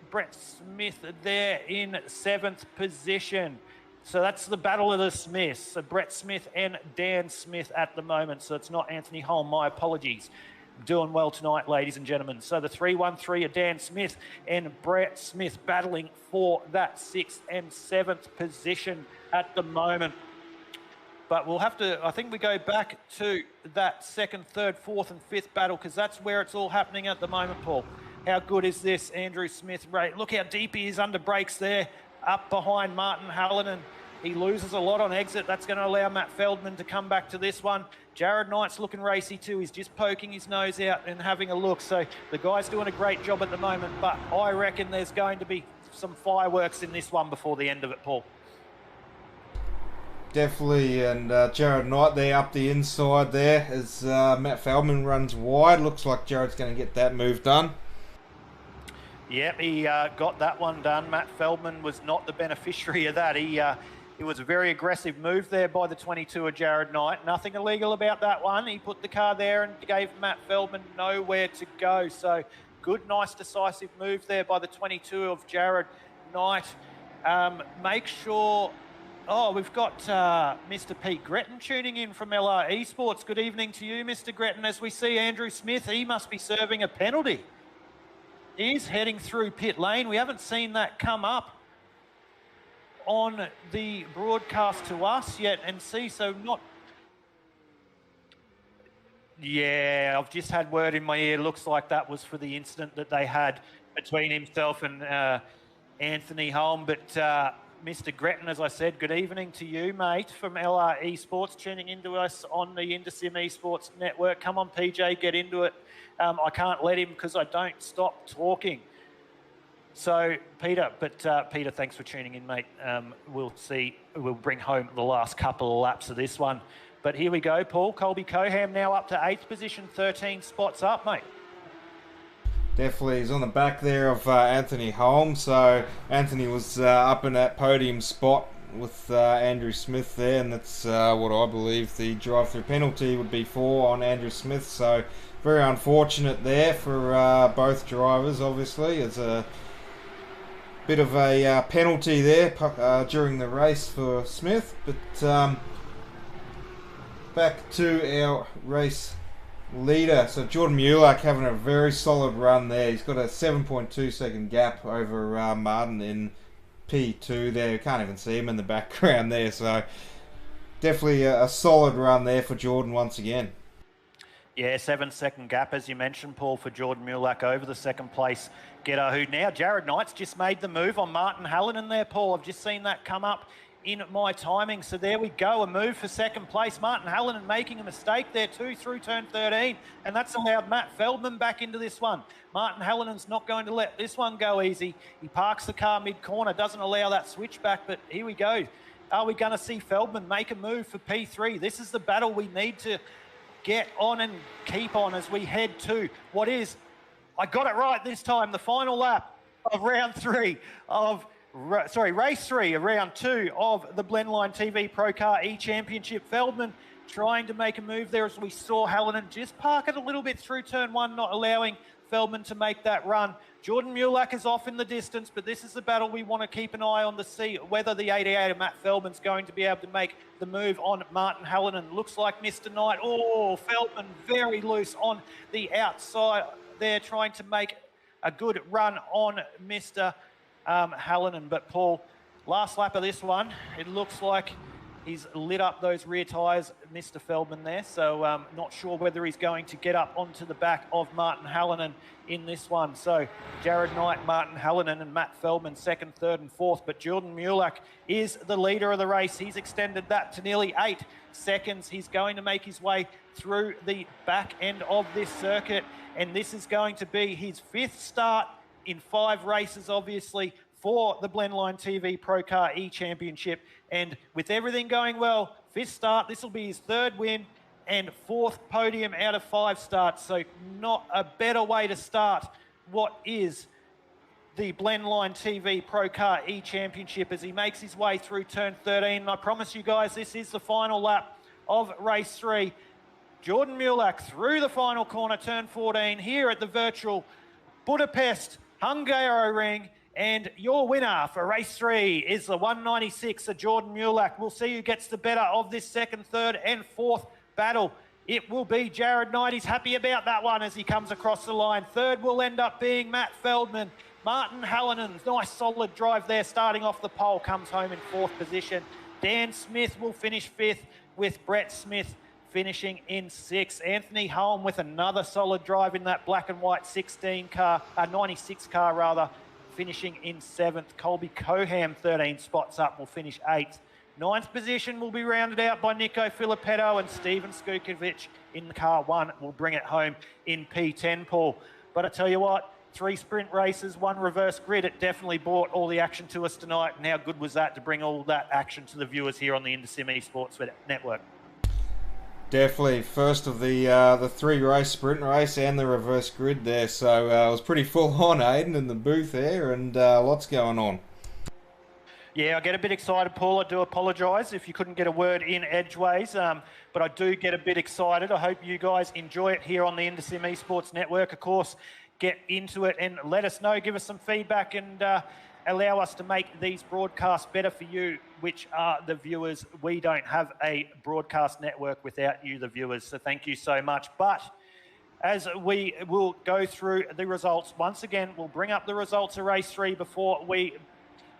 Brett Smith there in 7th position. So that's the battle of the Smiths. So Brett Smith and Dan Smith at the moment. So it's not Anthony Holm. My apologies. Doing well tonight, ladies and gentlemen. So the 3-1-3 are Dan Smith and Brett Smith battling for that 6th and 7th position at the moment. But we'll have to, I think we go back to that 2nd, 3rd, 4th and 5th battle because that's where it's all happening at the moment, Paul. How good is this, Andrew Smith? Look how deep he is under brakes there. up behind Martin Hallinan. He loses a lot on exit. That's going to allow Matt Feldman to come back to this one. Jared Knight's looking racy too. He's just poking his nose out and having a look. So the guy's doing a great job at the moment, but I reckon there's going to be some fireworks in this one before the end of it, Paul. Definitely, and Jared Knight there up the inside there as Matt Feldman runs wide. Looks like Jared's going to get that move done. Yep, he got that one done. Matt Feldman was not the beneficiary of that. It was a very aggressive move there by the 22 of Jared Knight. Nothing illegal about that one. He put the car there and gave Matt Feldman nowhere to go. So good, nice, decisive move there by the 22 of Jared Knight. Make sure... Oh, we've got Mr. Pete Gretton tuning in from LR Esports. Good evening to you, Mr. Gretton. As we see Andrew Smith, he must be serving a penalty. He's heading through pit lane. We haven't seen that come up on the broadcast to us yet, and see, so not... Yeah, I've just had word in my ear. Looks like that was for the incident that they had between himself and Anthony Holm, but... Mr. Gretton, as I said, good evening to you, mate, from LR Esports, tuning into us on the Indosim Esports Network. Come on, PJ, get into it. I can't let him because I don't stop talking. So, Peter, Peter, thanks for tuning in, mate. We'll bring home the last couple of laps of this one. But here we go, Paul. Colby Coham now up to 8th position, 13 spots up, mate. Definitely, he's on the back there of Anthony Holmes. So Anthony was up in that podium spot with Andrew Smith there, and that's what I believe the drive-through penalty would be for on Andrew Smith. So very unfortunate there for both drivers. Obviously, it's a bit of a penalty there during the race for Smith. But back to our race leader. So Jordan Mulak having a very solid run there. He's got a 7.2 second gap over Martin in P2 there. You can't even see him in the background there. So definitely a solid run there for Jordan once again. Yeah, 7-second gap, as you mentioned, Paul, for Jordan Mulak over the second place getter, who now Jared Knight's just made the move on Martin Hallinan there, Paul. I've just seen that come up in my timing. So there we go, a move for second place. Martin Hallinan making a mistake there too through turn 13, and that's allowed Matt Feldman back into this one. Martin Hallinan's not going to let this one go easy. He parks the car mid-corner, doesn't allow that switchback, but here we go. Are we going to see Feldman make a move for P3? This is the battle we need to get on and keep on as we head to what is, I got it right this time, the final lap of round 3 of race 3 of round 2 of the Blendline TV ProCar E-Championship. Feldman trying to make a move there as we saw Hallinan just park it a little bit through turn 1, not allowing Feldman to make that run. Jordan Mulak is off in the distance, but this is the battle we want to keep an eye on to see whether the 88 of Matt Feldman's going to be able to make the move on Martin Hallinan. Looks like Mr. Knight. Oh, Feldman very loose on the outside there, trying to make a good run on Mr. Hallinan. But Paul, last lap of this one, it looks like he's lit up those rear tyres, Mr. Feldman there. So not sure whether he's going to get up onto the back of Martin Hallinan in this one. So Jared Knight, Martin Hallinan and Matt Feldman 2nd, 3rd and 4th. But Jordan Mulak is the leader of the race. He's extended that to nearly 8 seconds. He's going to make his way through the back end of this circuit. And this is going to be his 5th start in 5 races, obviously, for the Blendline TV ProCar E-Championship. And with everything going well, 5th start, this will be his 3rd win and 4th podium out of 5 starts. So not a better way to start what is the Blendline TV ProCar E-Championship as he makes his way through turn 13. And I promise you guys, this is the final lap of race 3. Jordan Mulak through the final corner, turn 14, here at the virtual Budapest Hungaroring. And your winner for race 3 is the 196 of Jordan Mulak. We'll see who gets the better of this 2nd, 3rd and 4th battle. It will be Jared Knight. He's happy about that one as he comes across the line. 3rd will end up being Matt Feldman. Martin Hallinan, nice solid drive there, starting off the pole, comes home in 4th position. Dan Smith will finish 5th, with Brett Smith finishing in 6th. Anthony Holm with another solid drive in that black and white 96 car rather, finishing in 7th. Colby Coham, 13 spots up, will finish 8th. 9th position will be rounded out by Nico Filippetto, and Steven Skukovic in car 1 will bring it home in P10, Paul. But I tell you what, 3 sprint races, 1 reverse grid. It definitely brought all the action to us tonight. And how good was that to bring all that action to the viewers here on the Intersim Esports Network? Definitely first of the 3 race sprint race and the reverse grid there. So it was pretty full on, Aiden, in the booth there, and lots going on. Yeah, I get a bit excited, Paul. I do apologise if you couldn't get a word in edgeways, but I do get a bit excited. I hope you guys enjoy it here on the Intersim Esports Network. Of course, get into it and let us know, give us some feedback, and allow us to make these broadcasts better for you, which are the viewers. We don't have a broadcast network without you, the viewers, so thank you so much. But as we will go through the results, once again, we'll bring up the results of race 3 before we...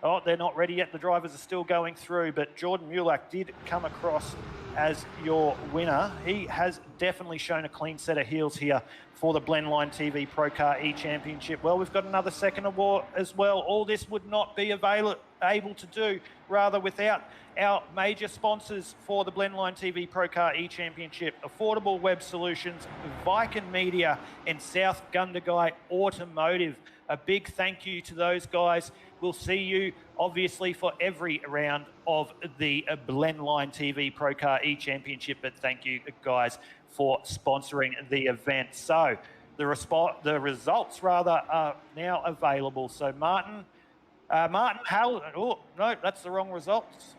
Oh, they're not ready yet. The drivers are still going through, but Jordan Mulak did come across as your winner. He has definitely shown a clean set of heels here for the Blendline TV ProCar E-Championship. Well, we've got another second award as well. All this would not be able to do, rather, without our major sponsors for the Blendline TV ProCar E-Championship: Affordable Web Solutions, Viken Media, and South Gundagai Automotive. A big thank you to those guys. We'll see you, obviously, for every round of the Blendline TV ProCar E-Championship, but thank you, guys, for sponsoring the event. So the results, rather, are now available. So Martin Howell, oh, no, that's the wrong results.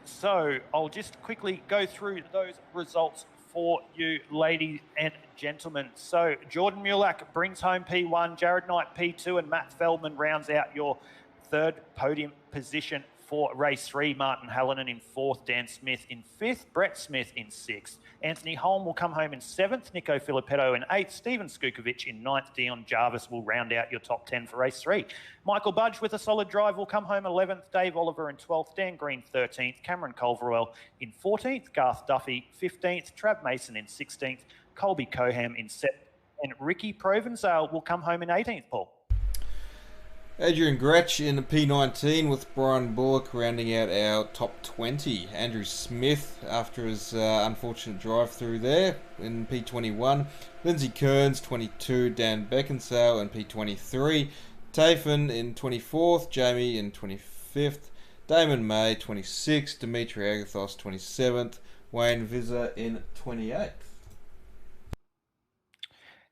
So I'll just quickly go through those results for you, ladies and gentlemen. So Jordan Mulak brings home P1, Jared Knight P2, and Matt Feldman rounds out your 3rd podium position for race 3. Martin Hallinan in 4th, Dan Smith in 5th, Brett Smith in 6th. Anthony Holm will come home in 7th, Nico Filippetto in 8th, Steven Skukovic in 9th, Dion Jarvis will round out your top 10 for race 3. Michael Budge with a solid drive will come home 11th, Dave Oliver in 12th, Dan Green 13th, Cameron Culverwell in 14th, Garth Duffy 15th, Trav Mason in 16th, Colby Coham in 7th, and Ricky Provenzale will come home in 18th, Paul. Adrian Gretsch in the P19 with Brian Bullock rounding out our top 20. Andrew Smith after his unfortunate drive through there in P21. Lindsay Kearns 22, Dan Beckinsale in P23. Tafin in 24th, Jamie in 25th. Damon May 26th, Dimitri Agathos 27th, Wayne Visser in 28th.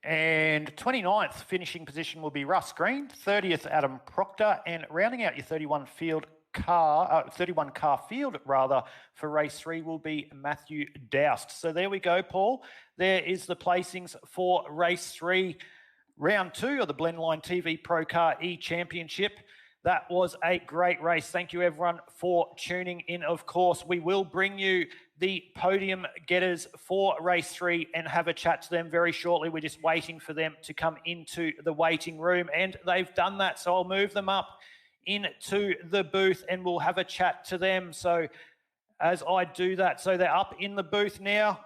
And 29th finishing position will be Russ Green, 30th Adam Proctor, and rounding out your 31 car field rather for race 3 will be Matthew Doust. So there we go, Paul. There is the placings for race 3, round 2 of the Blendline TV ProCar E-Championship. That was a great race. Thank you, everyone, for tuning in. Of course, we will bring you the podium getters for race 3 and have a chat to them very shortly. We're just waiting for them to come into the waiting room, and they've done that. So I'll move them up into the booth and we'll have a chat to them. So as I do that, so they're up in the booth now.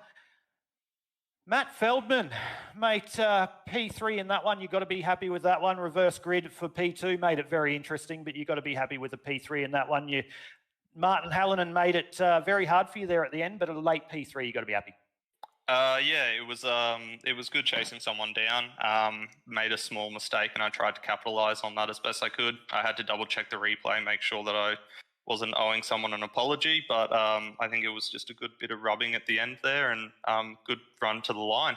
Matt Feldman, mate, P3 in that one. You've got to be happy with that one. Reverse grid for P2 made it very interesting, but you've got to be happy with the P3 in that one. Martin Hallinan made it very hard for you there at the end, but a late P3, you've got to be happy. Yeah, it was good chasing someone down. Made a small mistake, and I tried to capitalise on that as best I could. I had to double check the replay, make sure that I wasn't owing someone an apology, but I think it was just a good bit of rubbing at the end there, and good run to the line.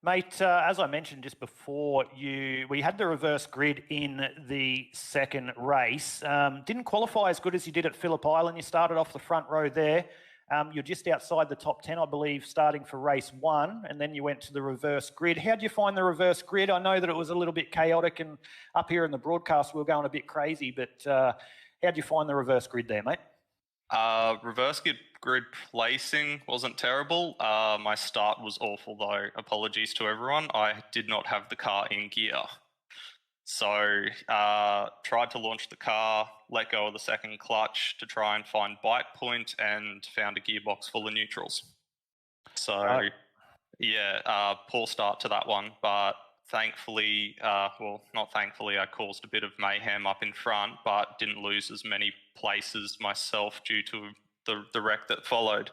Mate, as I mentioned just before, we had the reverse grid in the second race. Didn't qualify as good as you did at Phillip Island. You started off the front row there. You're just outside the top 10, I believe, starting for race 1, and then you went to the reverse grid. How did you find the reverse grid? I know that it was a little bit chaotic, and up here in the broadcast we were going a bit crazy, but how did you find the reverse grid there, mate? Reverse grid placing wasn't terrible. My start was awful, though. Apologies to everyone. I did not have the car in gear. So tried to launch the car, let go of the second clutch to try and find bike point, and found a gearbox full of neutrals. So, yeah, poor start to that one. But thankfully, well, not thankfully, I caused a bit of mayhem up in front, but didn't lose as many places myself due to the wreck that followed.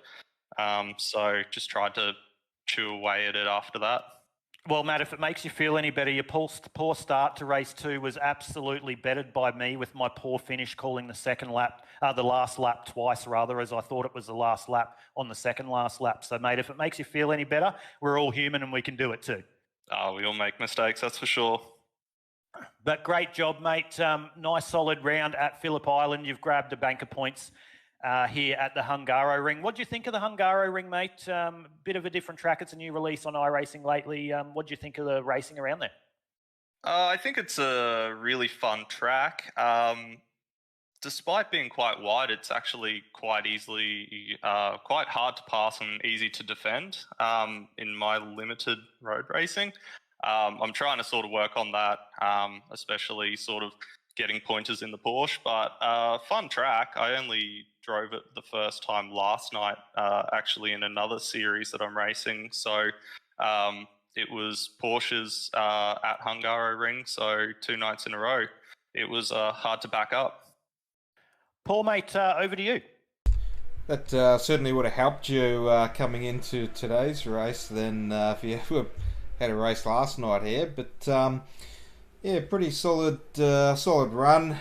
So just tried to chew away at it after that. Well, Matt, if it makes you feel any better, your poor start to race 2 was absolutely bettered by me with my poor finish, calling the last lap twice, rather, as I thought it was the last lap on the second last lap. So, mate, if it makes you feel any better, we're all human and we can do it too. We all make mistakes, that's for sure. But great job, mate. Nice solid round at Phillip Island. You've grabbed a bank of points here at the Hungaroring. What do you think of the Hungaroring, mate? Bit of a different track. It's a new release on iRacing lately. What do you think of the racing around there? I think it's a really fun track. Despite being quite wide, it's actually quite hard to pass and easy to defend in my limited road racing. I'm trying to sort of work on that, especially sort of getting pointers in the Porsche, but fun track. I only drove it the first time last night, actually in another series that I'm racing. So it was Porsches at Hungaroring, so 2 nights in a row. It was hard to back up. Paul, mate, over to you. That certainly would have helped you coming into today's race than if you had a race last night here. But yeah, pretty solid run.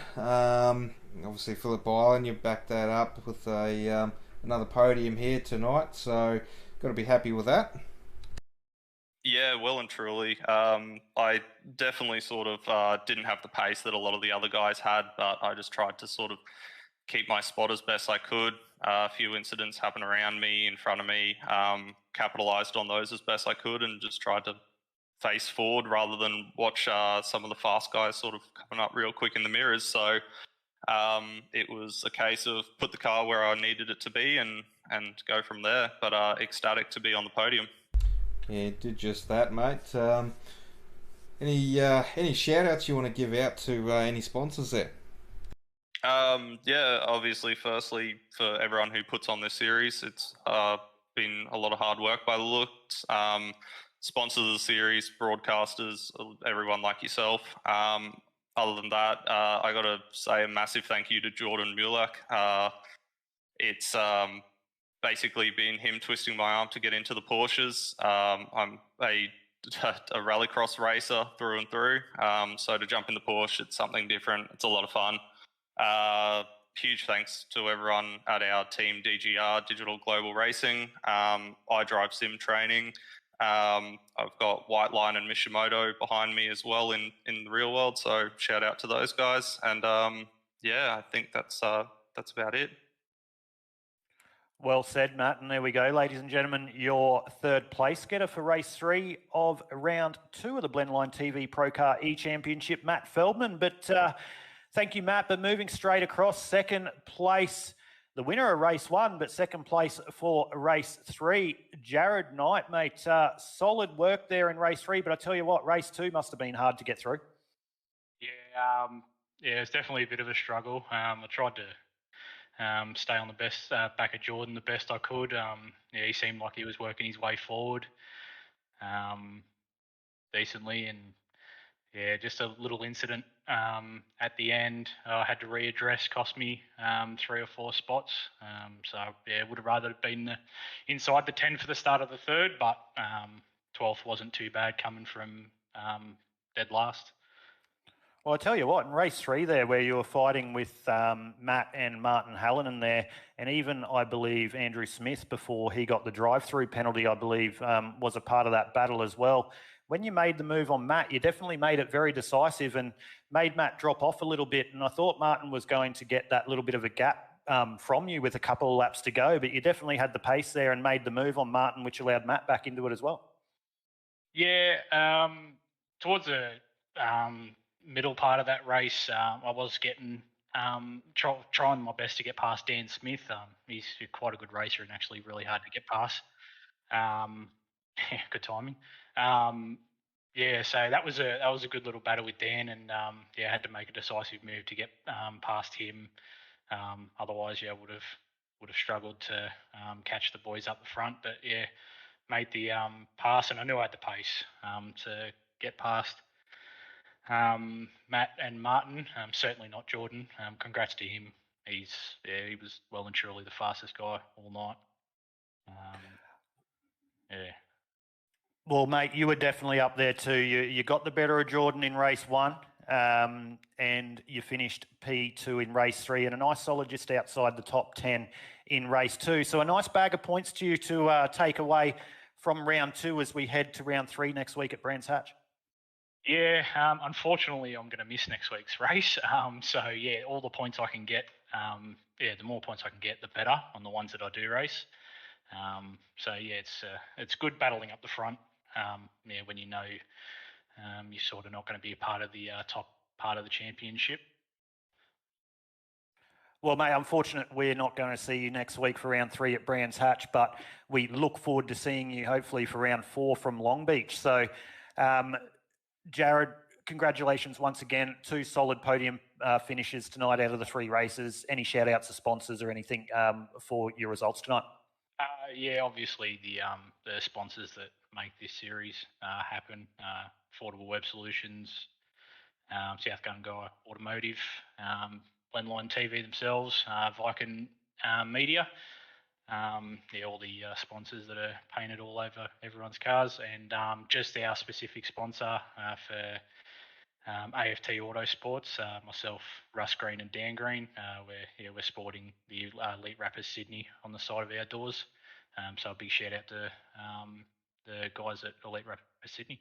Obviously, Phillip Island, you backed that up with another podium here tonight, so got to be happy with that. Yeah, well and truly. I definitely sort of didn't have the pace that a lot of the other guys had, but I just tried to sort of keep my spot as best I could. A few incidents happened around me, in front of me, capitalised on those as best I could and just tried to face forward rather than watch some of the fast guys sort of coming up real quick in the mirrors. So it was a case of put the car where I needed it to be and go from there, but ecstatic to be on the podium. Yeah, did just that, mate. Any shout outs you want to give out to any sponsors there? Yeah, obviously, firstly, for everyone who puts on this series, it's been a lot of hard work by the looks. Sponsors of the series, broadcasters, everyone like yourself. Other than that, I got to say a massive thank you to Jordan Mulak. It's basically been him twisting my arm to get into the Porsches. I'm a rallycross racer through and through, so to jump in the Porsche, it's something different. It's a lot of fun. Huge thanks to everyone at our team, DGR, Digital Global Racing, iDrive Sim Training. I've got Whiteline and Mishimoto behind me as well in the real world, so shout out to those guys. And yeah, I think that's about it. Well said, Matt. And there we go, ladies and gentlemen, your third place getter for race 3 of round 2 of the Blendline TV ProCar E-Championship, Matt Feldman. But thank you, Matt. But moving straight across, second place, the winner of race 1, but second place for race 3, Jared Knight, mate. Solid work there in race 3, but I tell you what, race 2 must have been hard to get through. Yeah, it's definitely a bit of a struggle. I tried to stay on the best back of Jordan the best I could. Yeah, he seemed like he was working his way forward decently, and yeah, just a little incident at the end. I had to readdress, cost me 3 or 4 spots. So yeah, would have rather been inside the 10 for the start of the third, but 12th wasn't too bad coming from dead last. Well, I tell you what, in race 3 there, where you were fighting with Matt and Martin Hallinan there, and even, I believe, Andrew Smith, before he got the drive-through penalty, I believe, was a part of that battle as well. When you made the move on Matt, you definitely made it very decisive and made Matt drop off a little bit. And I thought Martin was going to get that little bit of a gap from you with a couple of laps to go, but you definitely had the pace there and made the move on Martin, which allowed Matt back into it as well. Yeah, towards the middle part of that race, I was getting trying my best to get past Dan Smith. He's quite a good racer and actually really hard to get past. Yeah, good timing. Yeah, so that was a good little battle with Dan, and yeah, I had to make a decisive move to get past him. Otherwise, yeah, would have struggled to catch the boys up the front. But yeah, made the pass, and I knew I had the pace to get past Matt and Martin. Certainly not Jordan. Congrats to him. He was well and truly the fastest guy all night. Yeah. Well, mate, you were definitely up there too. You got the better of Jordan in race 1, and you finished P2 in race 3, and a nice solid just outside the top 10 in race 2. So a nice bag of points to you to take away from round 2 as we head to round 3 next week at Brands Hatch. Yeah, unfortunately, I'm going to miss next week's race. So yeah, all the points I can get, the more points I can get, the better on the ones that I do race. So yeah, it's good battling up the front. When you know you're sort of not going to be a part of the top part of the championship. Well, mate, unfortunate we're not going to see you next week for round 3 at Brands Hatch, but we look forward to seeing you hopefully for round 4 from Long Beach. So, Jared, congratulations once again. 2 solid podium finishes tonight out of the 3 races. Any shout outs to sponsors or anything for your results tonight? Yeah, obviously the sponsors that make this series happen, Affordable Web Solutions, South Gungai Automotive, Blendline TV themselves, Viking Media, all the sponsors that are painted all over everyone's cars, and just our specific sponsor for AFT Autosports, myself, Russ Green and Dan Green. We're sporting the Elite Rappers Sydney on the side of our doors. So a big shout out to the guys at Elite Rappers Sydney.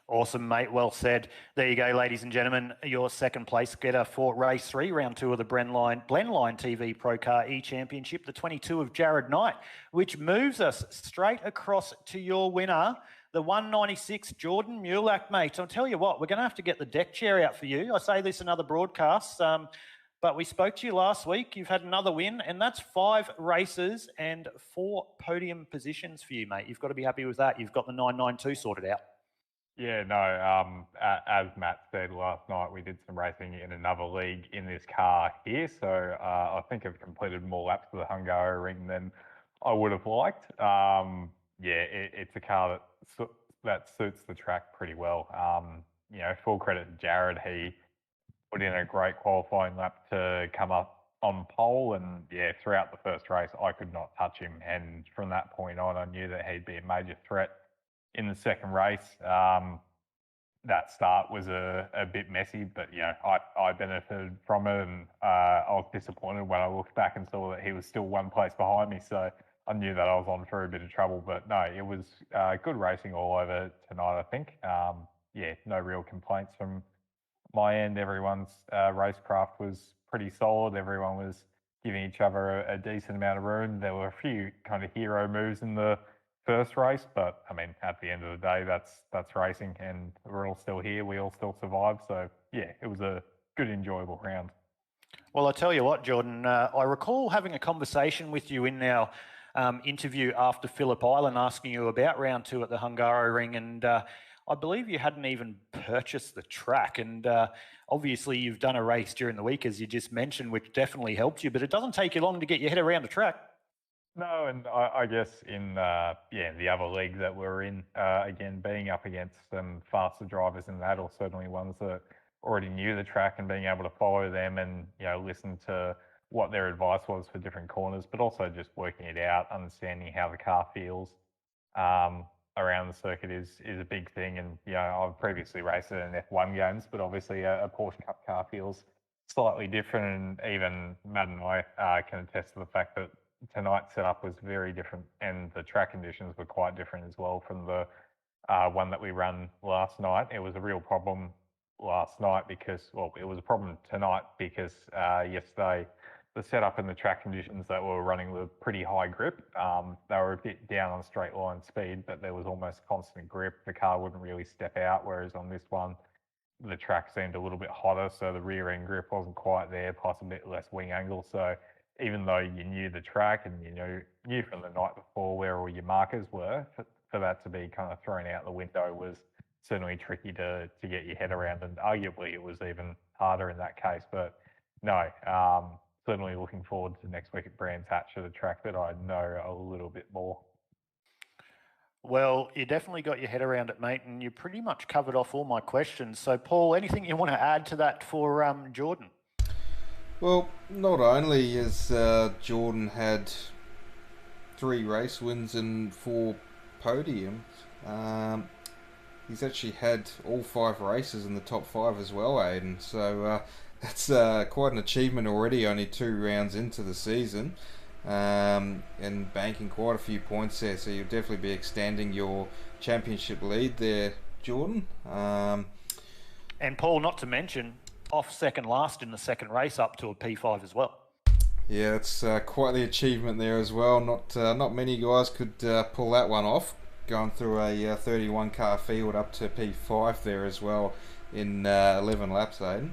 Awesome, mate. Well said. There you go, ladies and gentlemen. Your second place getter for race 3, round 2 of the Blendline TV ProCar E-Championship, the 22 of Jared Knight, which moves us straight across to your winner, the 196 Jordan Mulak, mate. I'll tell you what, we're going to have to get the deck chair out for you. I say this in other broadcasts, but we spoke to you last week. You've had another win, and that's 5 races and 4 podium positions for you, mate. You've got to be happy with that. You've got the 992 sorted out. Yeah, no, as Matt said last night, we did some racing in another league in this car here, so I think I've completed more laps for the Hungaroring than I would have liked. It's a car that suits the track pretty well. Full credit to Jared. He put in a great qualifying lap to come up on pole, and throughout the first race, I could not touch him, and from that point on, I knew that he'd be a major threat in the second race. That start was a bit messy, but I benefited from it, and I was disappointed when I looked back and saw that he was still 1 place behind me, so I knew that I was on for a bit of trouble. But no, it was good racing all over tonight, I think. No real complaints from my end. Everyone's racecraft was pretty solid. Everyone was giving each other a decent amount of room. There were a few kind of hero moves in the first race, but I mean, at the end of the day, that's racing, and we're all still here. We all still survived. So yeah, it was a good, enjoyable round. Well, I tell you what, Jordan, I recall having a conversation with you in our interview after Phillip Island, asking you about round 2 at the Hungaroring, and I believe you hadn't even purchased the track, and obviously you've done a race during the week, as you just mentioned, which definitely helped you, but it doesn't take you long to get your head around the track. No, and I guess in the other league that we're in, again, being up against some faster drivers in that, or certainly ones that already knew the track, and being able to follow them and listen to what their advice was for different corners, but also just working it out, understanding how the car feels around the circuit is a big thing. And I've previously raced it in F1 games, but obviously a Porsche Cup car feels slightly different, and even Matt and I can attest to the fact that tonight's setup was very different, and the track conditions were quite different as well from the one that we ran last night. It was a real problem last night because, well, it was a problem tonight because yesterday the setup and the track conditions that we were running were pretty high grip. They were a bit down on straight line speed, but there was almost constant grip. The car wouldn't really step out, whereas on this one, the track seemed a little bit hotter, so the rear end grip wasn't quite there, plus a bit less wing angle. So even though you knew the track and knew from the night before where all your markers were, for that to be kind of thrown out the window was certainly tricky to get your head around, and arguably it was even harder in that case. But no, certainly looking forward to next week at Brands Hatch, at a track that I know a little bit more. Well, you definitely got your head around it, mate, and you pretty much covered off all my questions. So, Paul, anything you want to add to that for Jordan? Well, not only has Jordan had 3 race wins and 4 podiums, he's actually had all 5 races in the top 5 as well, Aiden. So that's quite an achievement already, only 2 rounds into the season, and banking quite a few points there. So you'll definitely be extending your championship lead there, Jordan. And Paul, not to mention, off second last in the second race up to a P5 as well. Yeah, it's quite the achievement there as well. Not many guys could pull that one off, going through a 31 car field up to P5 there as well in 11 laps, Aiden.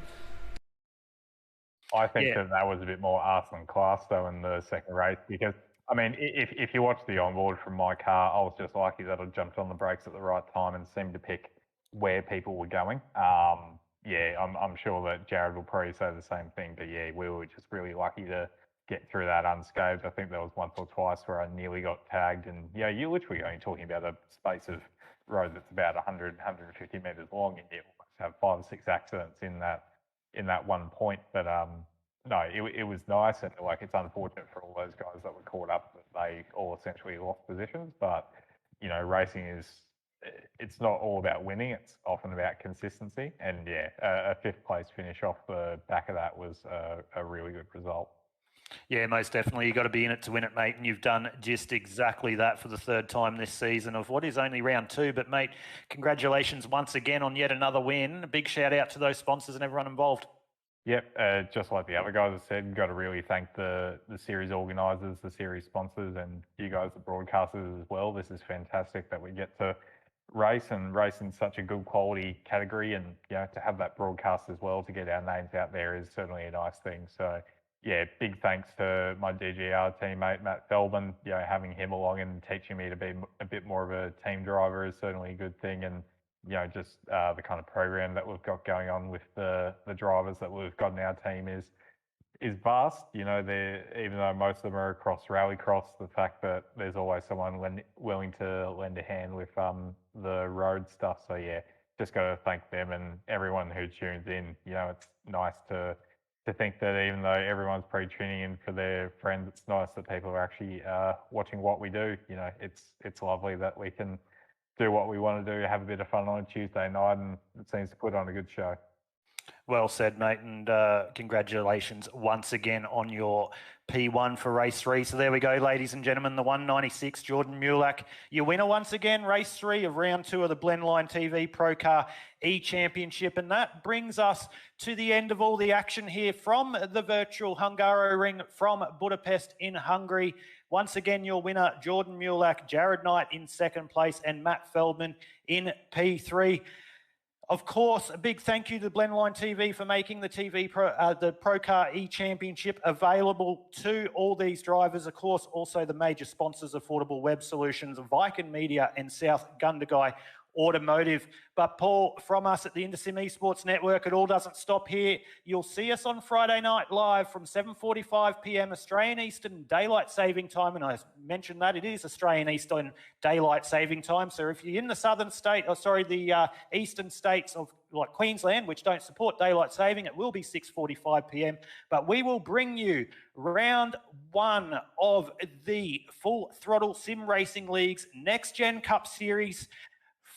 I think that was a bit more arse than class though in the second race, because I mean, if you watch the onboard from my car, I was just lucky that I jumped on the brakes at the right time and seemed to pick where people were going. I'm sure that Jared will probably say the same thing, but yeah, we were just really lucky to get through that unscathed. I think there was once or twice where I nearly got tagged, and yeah, you're literally only talking about a space of road that's about 100, 150 metres long, and you almost have 5 or 6 accidents in that one point. But no, it was nice, and like it's unfortunate for all those guys that were caught up that they all essentially lost positions. But you know, racing it's not all about winning; it's often about consistency. And yeah, a 5th place finish off the back of that was a really good result. Yeah, most definitely. You've got to be in it to win it, mate. And you've done just exactly that for the 3rd time this season of what is only round 2. But, mate, congratulations once again on yet another win. A big shout out to those sponsors and everyone involved. Yep, just like the other guys have said, got to really thank the series organisers, the series sponsors, and you guys, the broadcasters as well. This is fantastic that we get to race in such a good quality category, and you know, to have that broadcast as well to get our names out there is certainly a nice thing. So yeah, big thanks to my DGR teammate Matt Feldman. You know, having him along and teaching me to be a bit more of a team driver is certainly a good thing. And you know, just the kind of program that we've got going on with the drivers that we've got in our team is vast. You know, even though most of them are across rallycross, the fact that there's always someone willing to lend a hand with the road stuff. So yeah, just got to thank them and everyone who tunes in. You know, it's nice to think that even though everyone's probably tuning in for their friends, it's nice that people are actually watching what we do. You know, it's lovely that we can do what we want to do, have a bit of fun on a Tuesday night, and it seems to put on a good show. Well said, mate, and congratulations once again on your P1 for race 3. So there we go, ladies and gentlemen, the 196 Jordan Mulak, your winner once again, race 3 of round 2 of the Blendline TV ProCar E-Championship. And that brings us to the end of all the action here from the virtual Hungaroring from Budapest in Hungary. Once again, your winner, Jordan Mulak, Jared Knight in 2nd place, and Matt Feldman in P3. Of course, a big thank you to Blendline TV for making the ProCar E-Championship available to all these drivers. Of course, also the major sponsors, Affordable Web Solutions, Viking Media and South Gundagai Automotive. But Paul, from us at the InterSim Esports Network, it all doesn't stop here. You'll see us on Friday night live from 7:45 p.m. Australian Eastern Daylight Saving Time, and I mentioned that it is Australian Eastern Daylight Saving Time. So if you're in the the eastern states of like Queensland, which don't support daylight saving, it will be 6:45 p.m. But we will bring you round 1 of the Full Throttle Sim Racing League's Next Gen Cup Series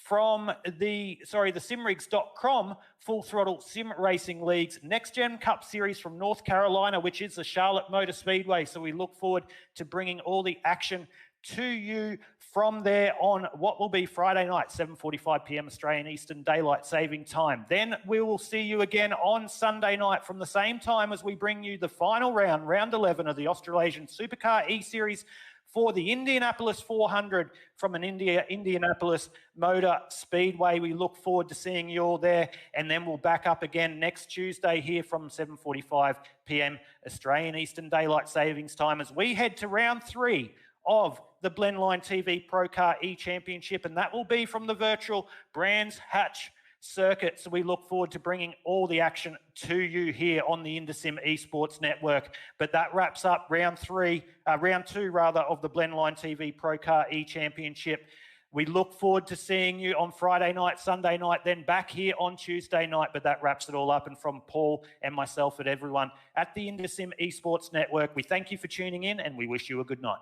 from the simrigs.com Full Throttle Sim Racing League's Next Gen Cup Series from North Carolina, which is the Charlotte Motor Speedway. So we look forward to bringing all the action to you from there on what will be Friday night, 7:45 p.m. Australian Eastern Daylight Saving Time. Then we will see you again on Sunday night from the same time as we bring you the final round, round 11 of the Australasian Supercar E-Series for the Indianapolis 400 from an Indianapolis Motor Speedway. We look forward to seeing you all there, and then we'll back up again next Tuesday here from 7:45 p.m. Australian Eastern Daylight Savings Time as we head to round 3 of the Blendline TV ProCar E-Championship, and that will be from the virtual Brands Hatch circuit. So we look forward to bringing all the action to you here on the InterSim Esports Network. But that wraps up round 2 of the Blendline TV ProCar E-Championship. We look forward to seeing you on Friday night, Sunday night, then back here on Tuesday night. But that wraps it all up. And from Paul and myself and everyone at the Indosim Esports Network, we thank you for tuning in and we wish you a good night.